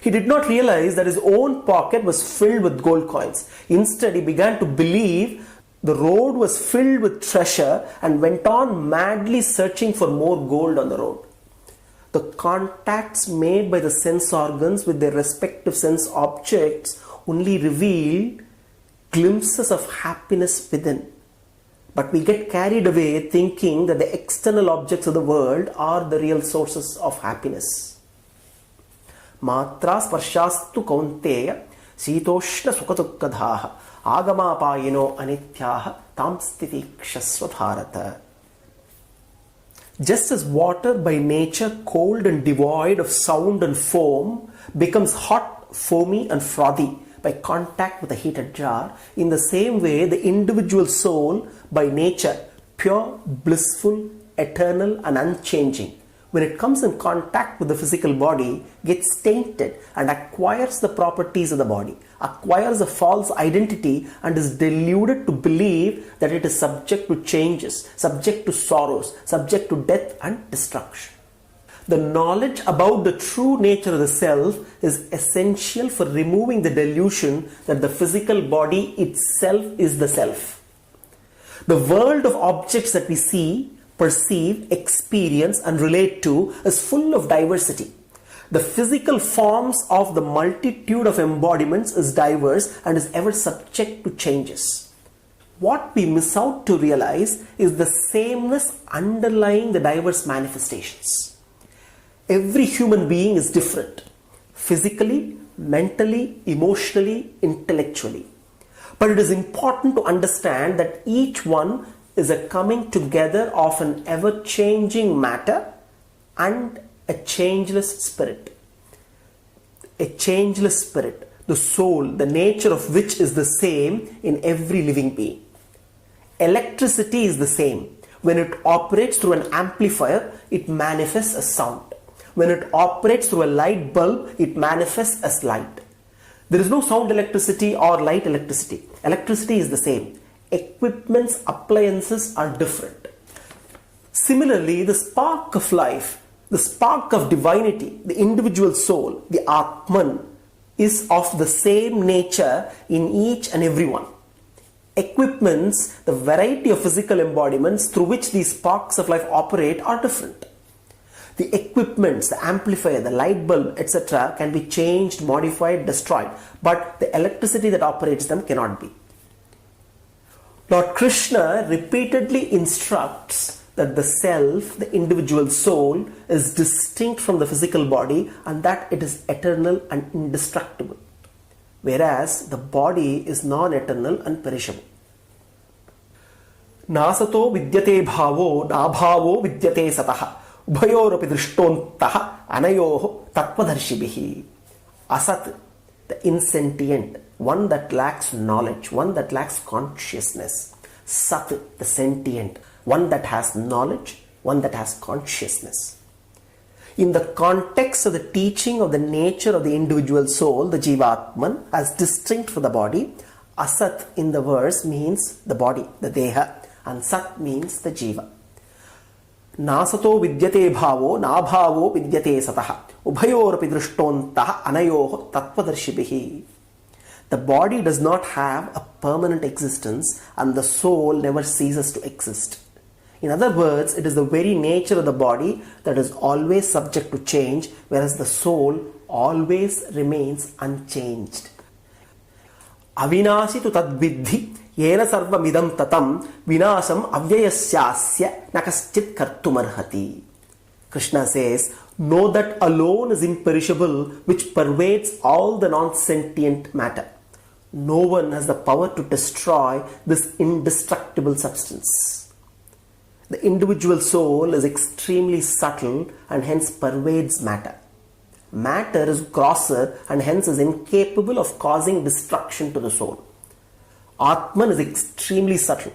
He did not realize that his own pocket was filled with gold coins. Instead, he began to believe the road was filled with treasure and went on madly searching for more gold on the road. The contacts made by the sense organs with their respective sense objects only reveal glimpses of happiness within. But we get carried away thinking that the external objects of the world are the real sources of happiness. Matra sparshastu kaunteya sitoshna sukatukkadhaha agamapayino anityaha tamstitikshasva bharata. Just as water by nature cold and devoid of sound and foam becomes hot, foamy and frothy by contact with a heated jar, in the same way the individual soul by nature pure, blissful, eternal and unchanging, when it comes in contact with the physical body, gets tainted and acquires the properties of the body, acquires a false identity and is deluded to believe that it is subject to changes, subject to sorrows, subject to death and destruction. The knowledge about the true nature of the self is essential for removing the delusion that the physical body itself is the self. The world of objects that we see, perceive, experience and relate to is full of diversity. The physical forms of the multitude of embodiments is diverse and is ever subject to changes. What we miss out to realize is the sameness underlying the diverse manifestations. Every human being is different, physically, mentally, emotionally, intellectually. But it is important to understand that each one is a coming together of an ever-changing matter and a changeless spirit. A changeless spirit, the soul, the nature of which is the same in every living being. Electricity is the same. When it operates through an amplifier, it manifests as sound. When it operates through a light bulb, it manifests as light. There is no sound electricity or light electricity. Electricity is the same. Equipments, appliances are different. Similarly, the spark of life, the spark of divinity, the individual soul, the Atman, is of the same nature in each and every one. Equipments, the variety of physical embodiments through which these sparks of life operate are different. The equipments, the amplifier, the light bulb, etc. can be changed, modified, destroyed, but the electricity that operates them cannot be. Lord Krishna repeatedly instructs that the self, the individual soul, is distinct from the physical body and that it is eternal and indestructible, whereas the body is non-eternal and perishable. Nasato vidyate bhavo, nabhavo vidyate sataha. Ubhayoropi drishtontaha anayoho tattvadarshibhihi. Asat, the insentient, one that lacks knowledge, one that lacks consciousness. Sat, the sentient, one that has knowledge, one that has consciousness. In the context of the teaching of the nature of the individual soul, the Jivatman, as distinct from the body, Asat in the verse means the body, the Deha, and Sat means the Jiva. Nasato vidyate bhavo, nabhavo vidyate sataha. Ubhayoropi drishtontaha anayoho tattvadarshibhihi. The body does not have a permanent existence and the soul never ceases to exist. In other words, it is the very nature of the body that is always subject to change, whereas the soul always remains unchanged. Avinashi tu tadvidhi yena sarvamidam tatam vinasam avyayasyasya nakaschit kartumarhati. Krishna says, know that alone is imperishable which pervades all the non-sentient matter. No one has the power to destroy this indestructible substance. The individual soul is extremely subtle and hence pervades matter. Matter is grosser and hence is incapable of causing destruction to the soul. Atman is extremely subtle.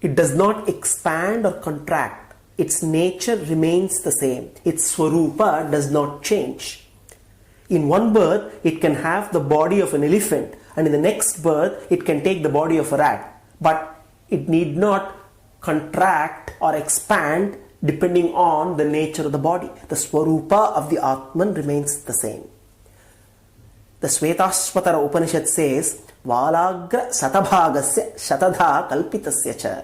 It does not expand or contract. Its nature remains the same. Its swarupa does not change. In one birth, it can have the body of an elephant, and in the next birth, it can take the body of a rat. But it need not contract or expand depending on the nature of the body. The swarupa of the Atman remains the same. The Svetasvatara Upanishad says, Valagra satabhagasya shatadha kalpitasya cha.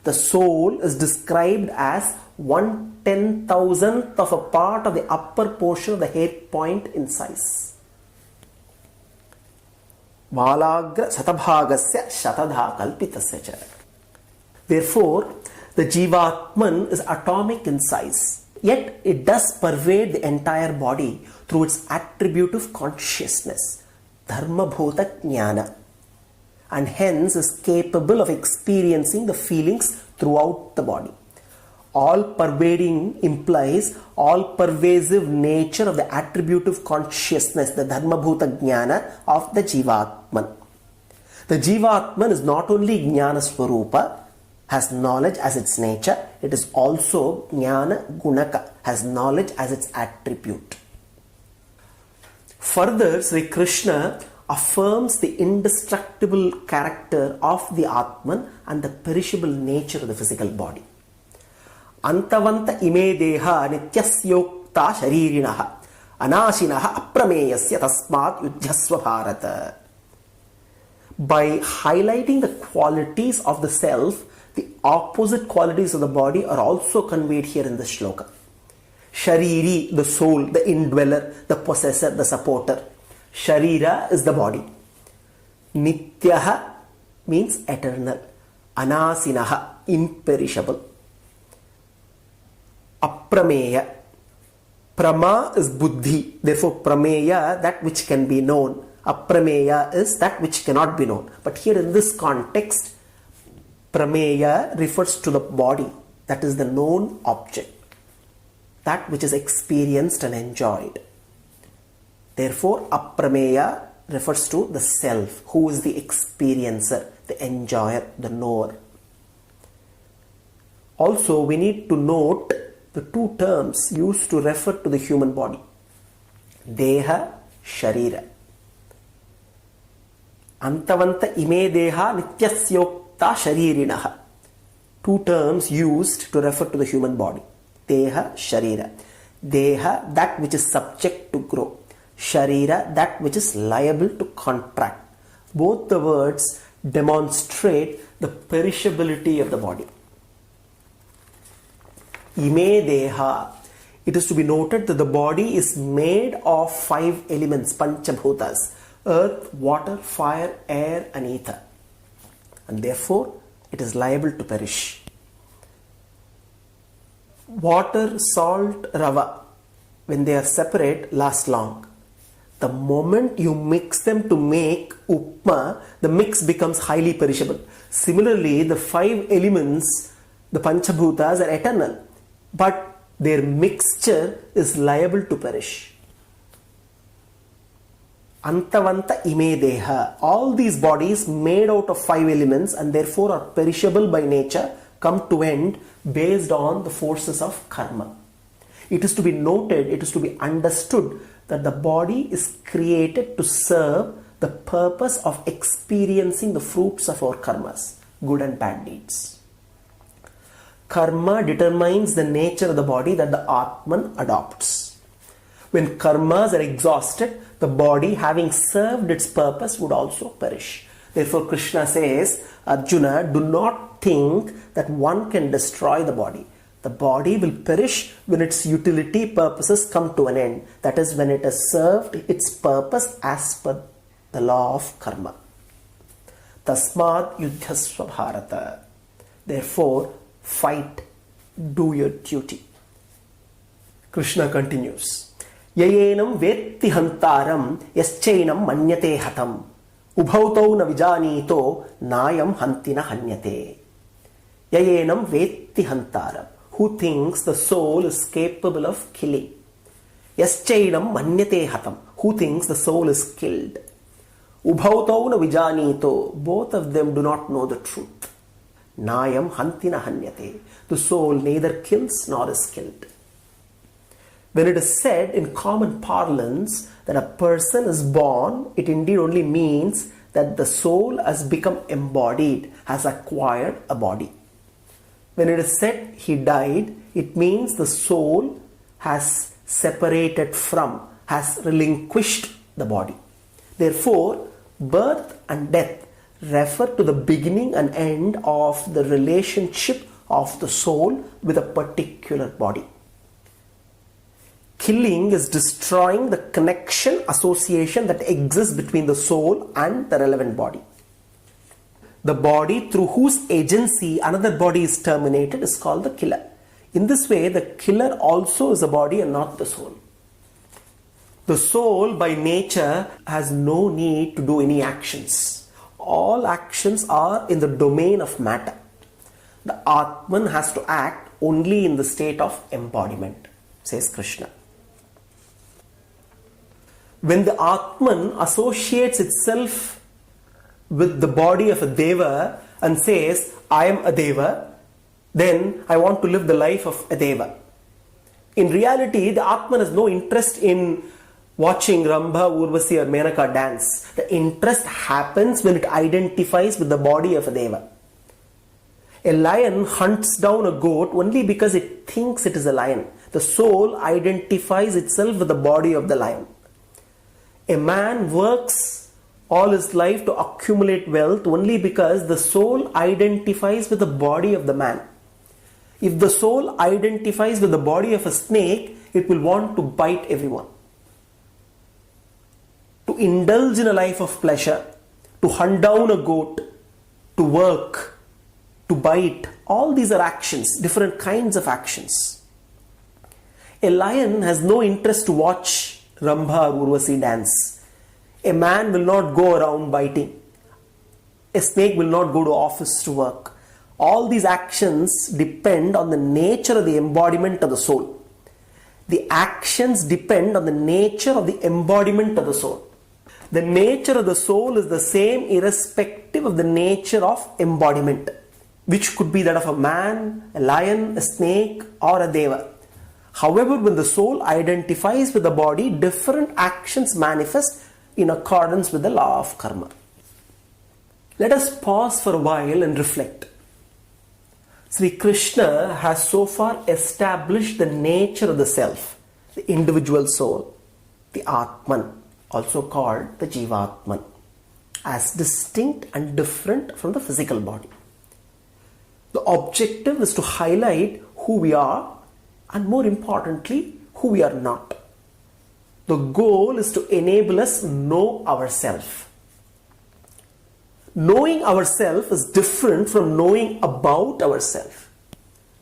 The soul is described as 1/10,000th of a part of the upper portion of the head point in size. Valagra satabhagasya shatadha kalpitasya cha. Therefore, the Jivatman is atomic in size, yet it does pervade the entire body through its attributive consciousness, dharma bhuta jnana, and hence is capable of experiencing the feelings throughout the body. All pervading implies all pervasive nature of the attributive consciousness, the dharma bhuta jnana of the Jivatman. The Jivatman is not only jnana swarupa, has knowledge as its nature, it is also jnana gunaka, has knowledge as its attribute. Further, Sri Krishna affirms the indestructible character of the Atman and the perishable nature of the physical body. Antavanta ime deha nityasyokta sharirinaha anashinaha aprameyasya tasmat yudhyasva bharata. By highlighting the qualities of the self, the opposite qualities of the body are also conveyed here in this shloka. Shariri, the soul, the indweller, the possessor, the supporter. Sharira is the body. Nityaha means eternal. Anasinaha, imperishable. Aprameya. Prama is buddhi. Therefore, prameya, that which can be known. Aprameya is that which cannot be known. But here in this context, prameya refers to the body. That is the known object. That which is experienced and enjoyed. Therefore, aprameya refers to the self, who is the experiencer, the enjoyer, the knower. Also, we need to note the two terms used to refer to the human body. Deha, Sharira. Antavanta ime deha nityasyokta sharirinaha. Two terms used to refer to the human body. Deha, Sharira. Deha, that which is subject to grow. Sharira, that which is liable to contract. Both the words demonstrate the perishability of the body. Ime deha. It is to be noted that the body is made of 5 elements, panchabhutas: earth, water, fire, air and ether. And therefore, it is liable to perish. Water, salt, rava, when they are separate, last long. The moment you mix them to make upma, the mix becomes highly perishable. Similarly, the 5 elements, the panchabhutas, are eternal, but their mixture is liable to perish. Antavanta ime deha. All these bodies made out of 5 elements and therefore are perishable by nature come to end based on the forces of karma. It is to be noted, it is to be understood that the body is created to serve the purpose of experiencing the fruits of our karmas, good and bad deeds. Karma determines the nature of the body that the Atman adopts. When karmas are exhausted, the body, having served its purpose, would also perish. Therefore, Krishna says, Arjuna, do not think that one can destroy the body. The body will perish when its utility purposes come to an end. That is, when it has served its purpose as per the law of karma. Tasmad yudhyasva bharata. Therefore, fight, do your duty. Krishna continues. Yayenam vetti hantaram yaschainam manyate hatam. Ubhautau na vijanito nayam hantina hanyate. Yayenam vetti hantaram. Who thinks the soul is capable of killing. Yaschainam manyate hatam. Who thinks the soul is killed. Ubhautau na vijanito. Both of them do not know the truth. Nayam hantina hanyate. The soul neither kills nor is killed. When it is said in common parlance that a person is born, it indeed only means that the soul has become embodied, has acquired a body. When it is said he died, it means the soul has separated from, has relinquished the body. Therefore, birth and death refer to the beginning and end of the relationship of the soul with a particular body. Killing is destroying the connection, association that exists between the soul and the relevant body. The body through whose agency another body is terminated is called the killer. In this way, the killer also is a body and not the soul. The soul by nature has no need to do any actions. All actions are in the domain of matter. The Atman has to act only in the state of embodiment, says Krishna. When the Atman associates itself with the body of a Deva and says, I am a Deva, then I want to live the life of a Deva. In reality, the Atman has no interest in watching Rambha, Urvasi or Menaka dance. The interest happens when it identifies with the body of a Deva. A lion hunts down a goat only because it thinks it is a lion. The soul identifies itself with the body of the lion. A man works all his life to accumulate wealth only because the soul identifies with the body of the man. If the soul identifies with the body of a snake, it will want to bite everyone. To indulge in a life of pleasure, to hunt down a goat, to work, to bite, all these are actions, different kinds of actions. A lion has no interest to watch Rambha or Urvasi dance. A man will not go around biting. A snake will not go to office to work. All these actions depend on the nature of the embodiment of the soul. The actions depend on the nature of the embodiment of the soul. The nature of the soul is the same irrespective of the nature of embodiment, which could be that of a man, a lion, a snake, or a deva. However, when the soul identifies with the body, different actions manifest in accordance with the law of karma. Let us pause for a while and reflect. Sri Krishna has so far established the nature of the self, the individual soul, the Atman, also called the Jivatman, as distinct and different from the physical body. The objective is to highlight who we are and, more importantly, who we are not. The goal is to enable us know ourselves. Knowing ourselves is different from knowing about ourselves.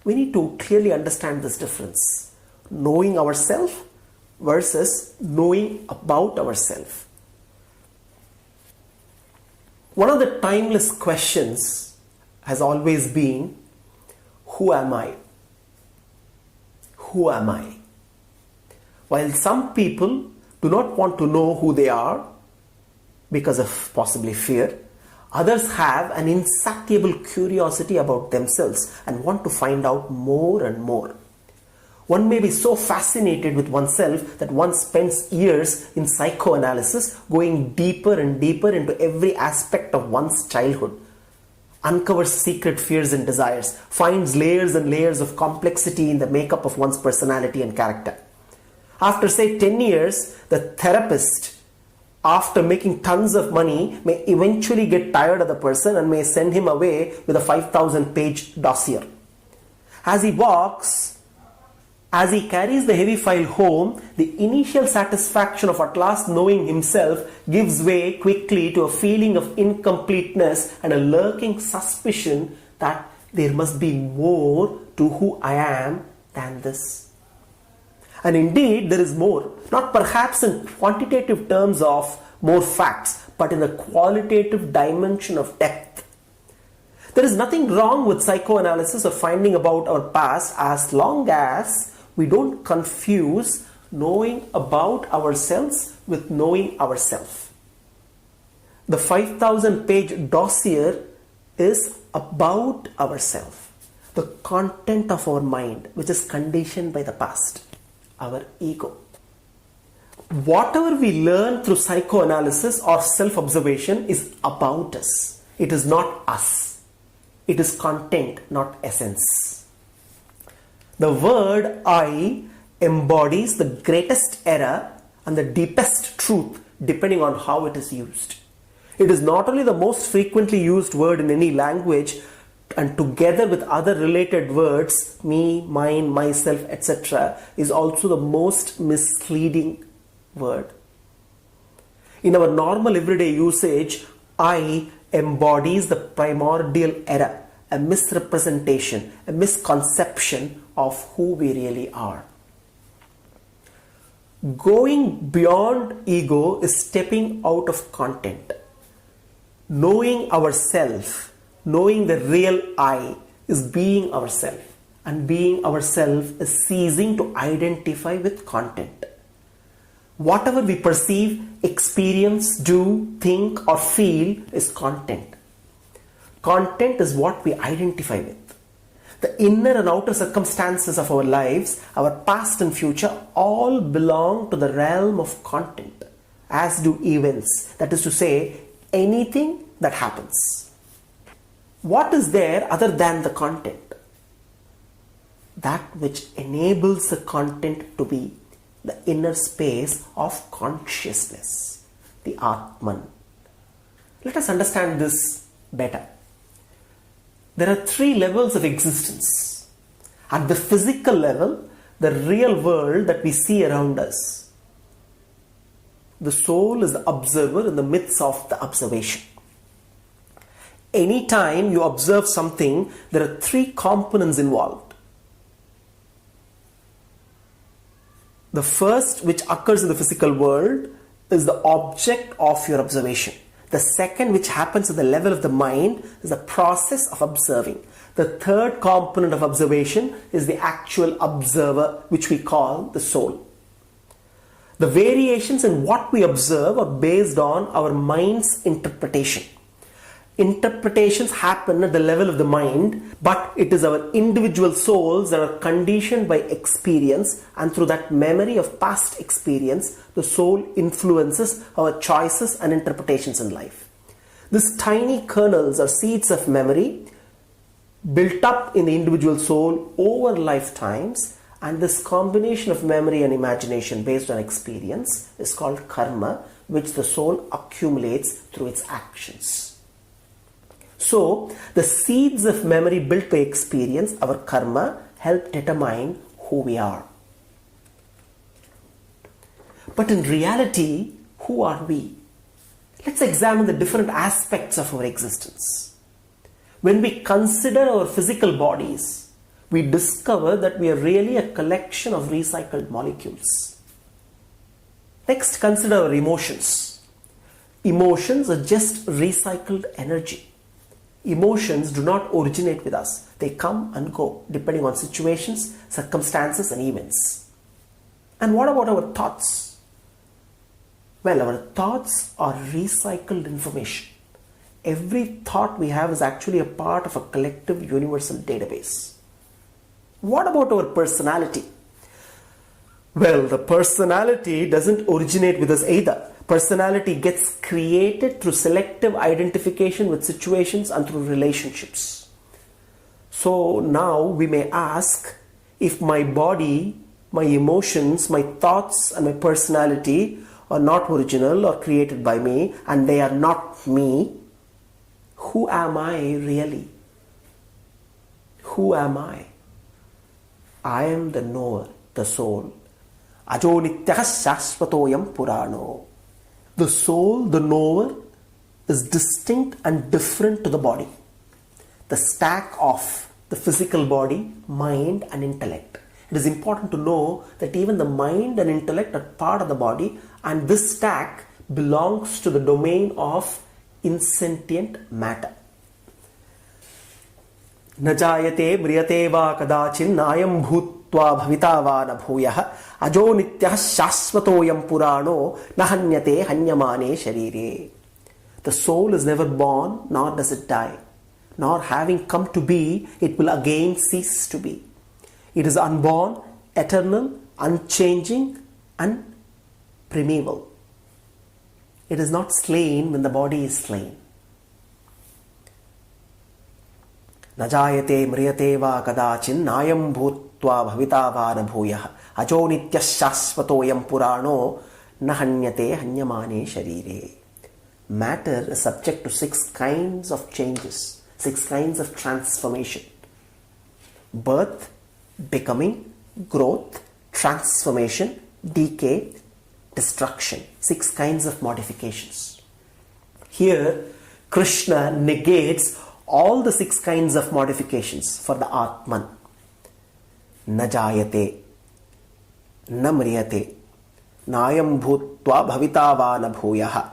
We need to clearly understand this difference. Knowing ourselves versus knowing about ourselves. One of the timeless questions has always been, who am I? Who am I? While some people do not want to know who they are because of possibly fear, others have an insatiable curiosity about themselves and want to find out more and more. One may be so fascinated with oneself that one spends years in psychoanalysis, going deeper and deeper into every aspect of one's childhood, uncovers secret fears and desires, finds layers and layers of complexity in the makeup of one's personality and character. After say 10 years, the therapist, after making tons of money, may eventually get tired of the person and may send him away with a 5,000-page dossier. As he walks, as he carries the heavy file home, the initial satisfaction of at last knowing himself gives way quickly to a feeling of incompleteness and a lurking suspicion that there must be more to who I am than this. And indeed, there is more, not perhaps in quantitative terms of more facts, but in the qualitative dimension of depth. There is nothing wrong with psychoanalysis or finding about our past as long as we don't confuse knowing about ourselves with knowing ourselves. The 5,000-page dossier is about ourselves, the content of our mind, which is conditioned by the past, our ego. Whatever we learn through psychoanalysis or self-observation is about us. It is not us. It is content, not essence. The word I embodies the greatest error and the deepest truth depending on how it is used. It is not only the most frequently used word in any language, and together with other related words, me, mine, myself, etc., is also the most misleading word. In our normal everyday usage, I embodies the primordial error, a misrepresentation, a misconception of who we really are. Going beyond ego is stepping out of content. Knowing ourself, knowing the real I, is being ourself, and being ourself is ceasing to identify with content. Whatever we perceive, experience, do, think or feel is content. Content is what we identify with. The inner and outer circumstances of our lives, our past and future, all belong to the realm of content, as do events, that is to say, anything that happens. What is there other than the content? That which enables the content to be the inner space of consciousness, the Atman. Let us understand this better. There are 3 levels of existence. At the physical level, the real world that we see around us. The soul is the observer in the midst of the observation. Anytime you observe something, there are 3 components involved. The first, which occurs in the physical world, is the object of your observation. The second, which happens at the level of the mind, is the process of observing. The third component of observation is the actual observer, which we call the soul. The variations in what we observe are based on our mind's interpretation. Interpretations happen at the level of the mind, but it is our individual souls that are conditioned by experience, and through that memory of past experience, the soul influences our choices and interpretations in life. These tiny kernels or seeds of memory built up in the individual soul over lifetimes, and this combination of memory and imagination based on experience is called karma, which the soul accumulates through its actions. So, the seeds of memory built by experience, our karma, help determine who we are. But in reality, who are we? Let's examine the different aspects of our existence. When we consider our physical bodies, we discover that we are really a collection of recycled molecules. Next, consider our emotions. Emotions are just recycled energy. Emotions do not originate with us. They come and go depending on situations, circumstances and events. And what about our thoughts? Well, our thoughts are recycled information. Every thought we have is actually a part of a collective universal database. What about our personality? Well, the personality doesn't originate with us either. Personality gets created through selective identification with situations and through relationships. So now we may ask, if my body, my emotions, my thoughts and my personality are not original or created by me and they are not me, who am I really? Who am I? I am the knower, the soul. Ajo nityah shashvatoyam purano. The soul, the knower, is distinct and different to the body. The stack of the physical body, mind and intellect. It is important to know that even the mind and intellect are part of the body, and this stack belongs to the domain of insentient matter. न जायते म्रियते वा कदाचिन् नायं भूत्वा भविता वा न भूयः अजो नित्यः शाश्वतोऽयं पुराणो न हन्यते हन्यमाने शरीरे. The soul is never born, nor does it die. Nor having come to be, it will again cease to be. It is unborn, eternal, unchanging, and primeval. It is not slain when the body is slain. न जायते म्रियते वा कदाचिन् नायं भूत्वा भविता वा न भूयः अजो नित्यः शाश्वतोऽयं पुराणो न हन्यते हन्यमाने शरीरे. Matter is subject to 6 kinds of changes, 6 kinds of transformation. Birth, becoming, growth, transformation, decay, destruction. 6 kinds of modifications. Here, Krishna negates all the 6 kinds of modifications for the Atman. Na jayate, na mriyate, nayam bhutva bhavita va na bhuyaha,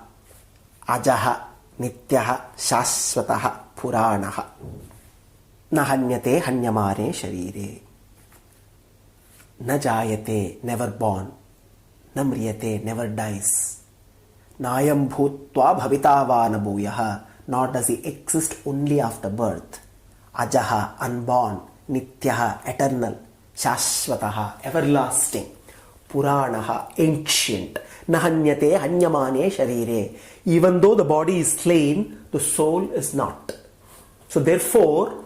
ajaha nityaha shashvataha puranaha, na hanyate hanyamane sharire. Na jayate, never born. Na mriyate, never dies. Nayam bhutva bhavita va na bhuyaha, nor does he exist only after birth. Ajaha, unborn. Nityaha, eternal. Shashvataha, everlasting. Puranaha, ancient. Nahanyate hanyamane sharire. Even though the body is slain, the soul is not. So therefore,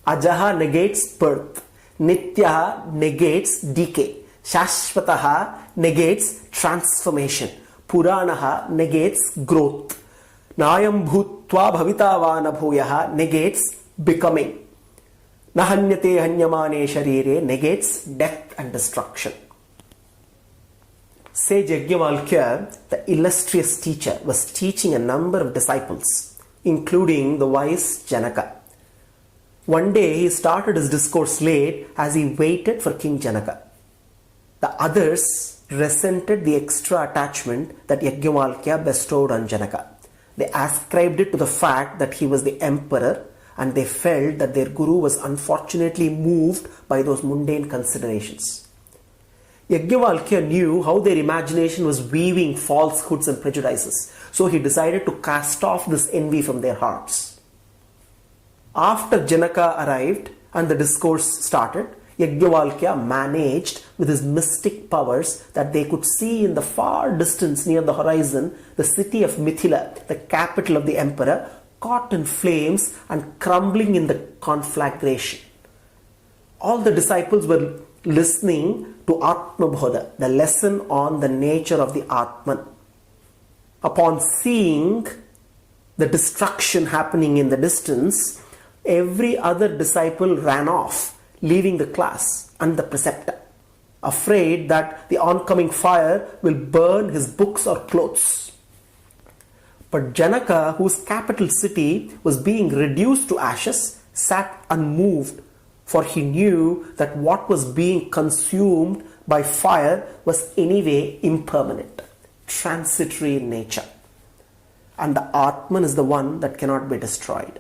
Ajaha negates birth. Nityaha negates decay. Shashvataha negates transformation. Puranaha negates growth. Nayam bhutva bhavita va na bhuyaha negates becoming. Nahanyate hanyamane sharire negates death and destruction. Sage Yajnavalkya, the illustrious teacher, was teaching a number of disciples, including the wise Janaka. One day he started his discourse late as he waited for King Janaka. The others resented the extra attachment that Yajnavalkya bestowed on Janaka. They ascribed it to the fact that he was the emperor, and they felt that their guru was unfortunately moved by those mundane considerations. Yajnavalkya knew how their imagination was weaving falsehoods and prejudices, so he decided to cast off this envy from their hearts. After Janaka arrived and the discourse started, Yajnavalkya managed with his mystic powers that they could see in the far distance near the horizon the city of Mithila, the capital of the emperor, caught in flames and crumbling in the conflagration. All the disciples were listening to Atmabodha, the lesson on the nature of the Atman. Upon seeing the destruction happening in the distance, every other disciple ran off, leaving the class and the preceptor, afraid that the oncoming fire will burn his books or clothes. But Janaka, whose capital city was being reduced to ashes, sat unmoved, for he knew that what was being consumed by fire was anyway impermanent, transitory in nature. And the Atman is the one that cannot be destroyed.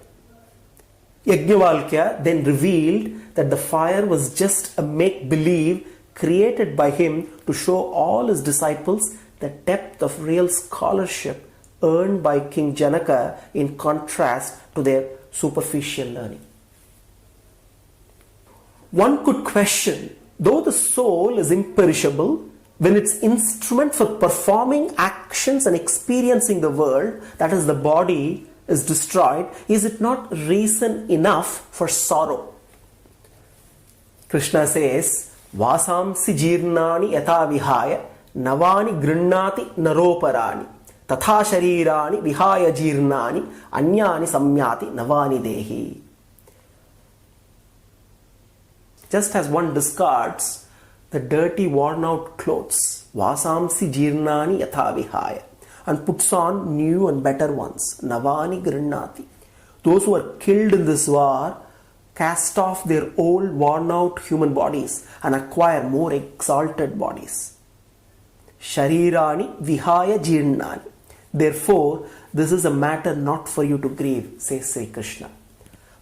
Yajnavalkya then revealed that the fire was just a make-believe created by him to show all his disciples the depth of real scholarship earned by King Janaka in contrast to their superficial learning. One could question, though the soul is imperishable, when its instrument for performing actions and experiencing the world, that is the body, is destroyed, is it not reason enough for sorrow? Krishna says, Vasamsi jirnani yatha vihaya navani grinnati naroparani tatha sharirani vihaya jirnani anyani samyati navani dehi. Just as one discards the dirty worn out clothes, Vasamsi jirnani yatha vihaya, and puts on new and better ones, Navani Grinnati. Those who are killed in this war cast off their old worn out human bodies and acquire more exalted bodies. Sharirani Vihaya Jirnani. Therefore, this is a matter not for you to grieve, says Sri Krishna.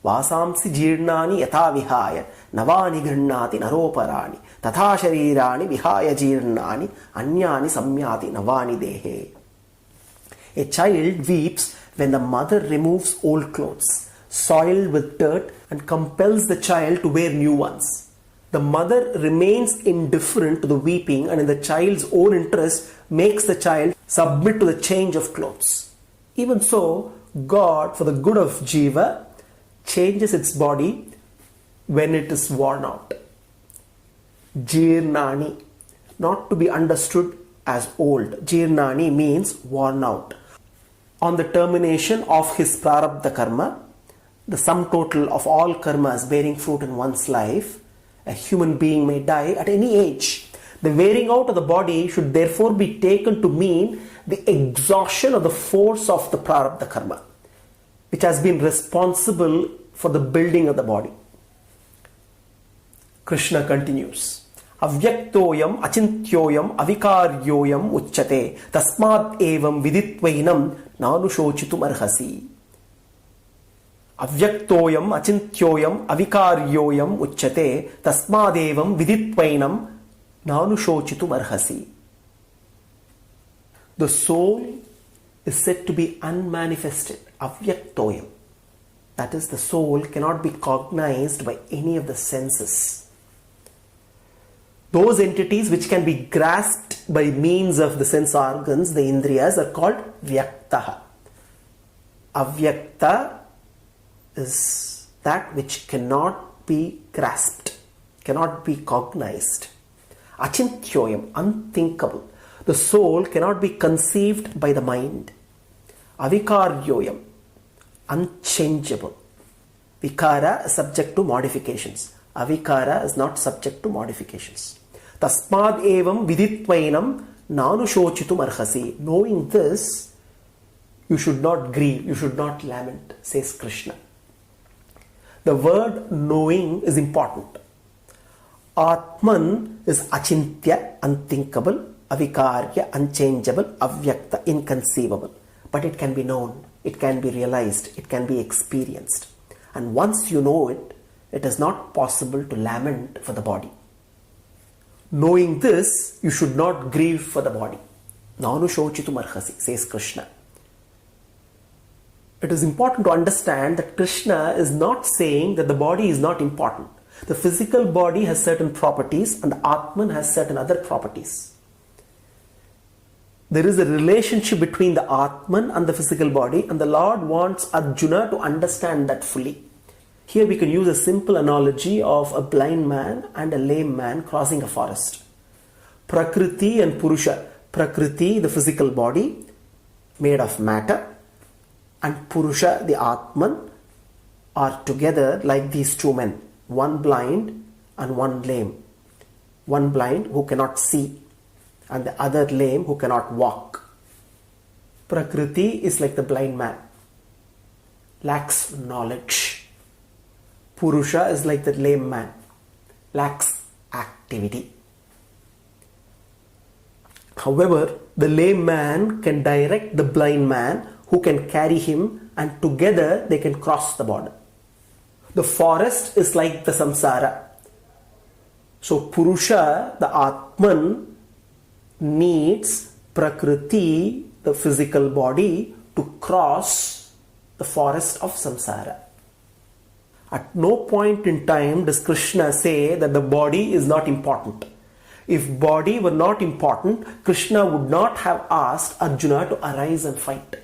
Vasamsi jirnani yatha vihaya navani grihnati naroparani tatha sharirani vihaya jirnani anyani samyati navani dehe. A child weeps when the mother removes old clothes, soiled with dirt, and compels the child to wear new ones. The mother remains indifferent to the weeping and in the child's own interest makes the child submit to the change of clothes. Even so, God, for the good of Jiva, changes its body when it is worn out. Jirnani, not to be understood as old. Jirnani means worn out. On the termination of his prarabdha karma, the sum total of all karmas bearing fruit in one's life, a human being may die at any age. The wearing out of the body should therefore be taken to mean the exhaustion of the force of the prarabdha karma, which has been responsible for the building of the body. Krishna continues, Avyaktoyam achintyoyam avikaryoyam uchyate tasmad evam viditvainam nanushochitum arhasi. Avyaktoyam achintyoyam avikaryoyam uchyate tasmad evam viditvainam nanushochitum arhasi. The soul is said to be unmanifested, avyaktoyam. That is, the soul cannot be cognized by any of the senses. Those entities which can be grasped by means of the sense organs, the indriyas, are called vyaktaha. Avyakta is that which cannot be grasped, cannot be cognized. Achintyoyam, unthinkable. The soul cannot be conceived by the mind. Avikaryoyam, unchangeable. Vikara is subject to modifications. Avikara is not subject to modifications. Tasmad evam viditvainam nanushochitum arhasi. Knowing this, you should not grieve, you should not lament, says Krishna. The word knowing is important. Atman is achintya, unthinkable, avikarya, unchangeable, avyakta, inconceivable. But it can be known, it can be realized, it can be experienced. And once you know it, it is not possible to lament for the body. Knowing this, you should not grieve for the body. Nanushochitum arhasi, says Krishna. It is important to understand that Krishna is not saying that the body is not important. The physical body has certain properties and the Atman has certain other properties. There is a relationship between the Atman and the physical body, and the Lord wants Arjuna to understand that fully. Here we can use a simple analogy of a blind man and a lame man crossing a forest. Prakriti and Purusha. Prakriti, the physical body made of matter, and Purusha, the Atman, are together like these two men. One blind and one lame. One blind who cannot see, and the other lame who cannot walk. Prakriti is like the blind man, lacks knowledge. Purusha is like the lame man, lacks activity. However, the lame man can direct the blind man who can carry him, and together they can cross the border. The forest is like the samsara. So Purusha, the Atman, needs Prakriti, the physical body, to cross the forest of samsara. At no point in time does Krishna say that the body is not important. If body were not important, Krishna would not have asked Arjuna to arise and fight.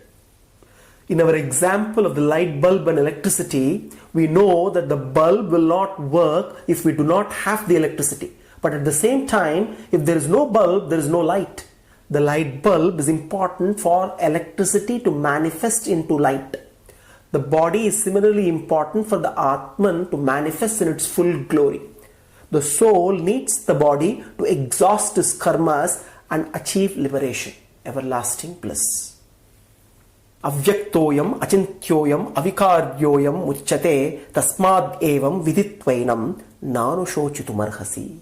In our example of the light bulb and electricity, we know that the bulb will not work if we do not have the electricity. But at the same time, if there is no bulb, there is no light. The light bulb is important for electricity to manifest into light. The body is similarly important for the Atman to manifest in its full glory. The soul needs the body to exhaust its karmas and achieve liberation, everlasting bliss. Avyaktoyam achintyoyam avikaryoyam uchyate tasmad evam viditvainam nanushochitum arhasi.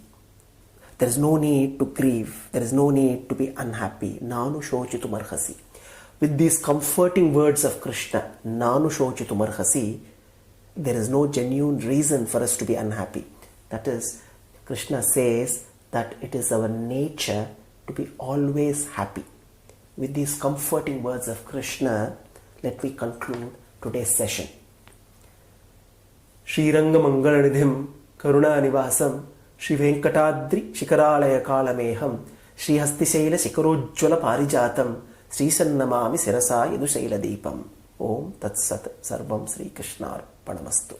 There is no need to grieve. There is no need to be unhappy. Nanushochitum arhasi. With these comforting words of Krishna, Nanushochitum arhasi, there is no genuine reason for us to be unhappy. That is, Krishna says that it is our nature to be always happy. With these comforting words of Krishna, let me conclude today's session. Sriranga Mangalanidhim Karunanivasam Shri Venkatadri Shikaralaya Kalameham Shri Hastishaila Shikarojjwala Parijatam Sri Sannamami Sirasa Yadushaila Deepam. Om Tat Sat Sarvam Sri Krishna Arpanamastu.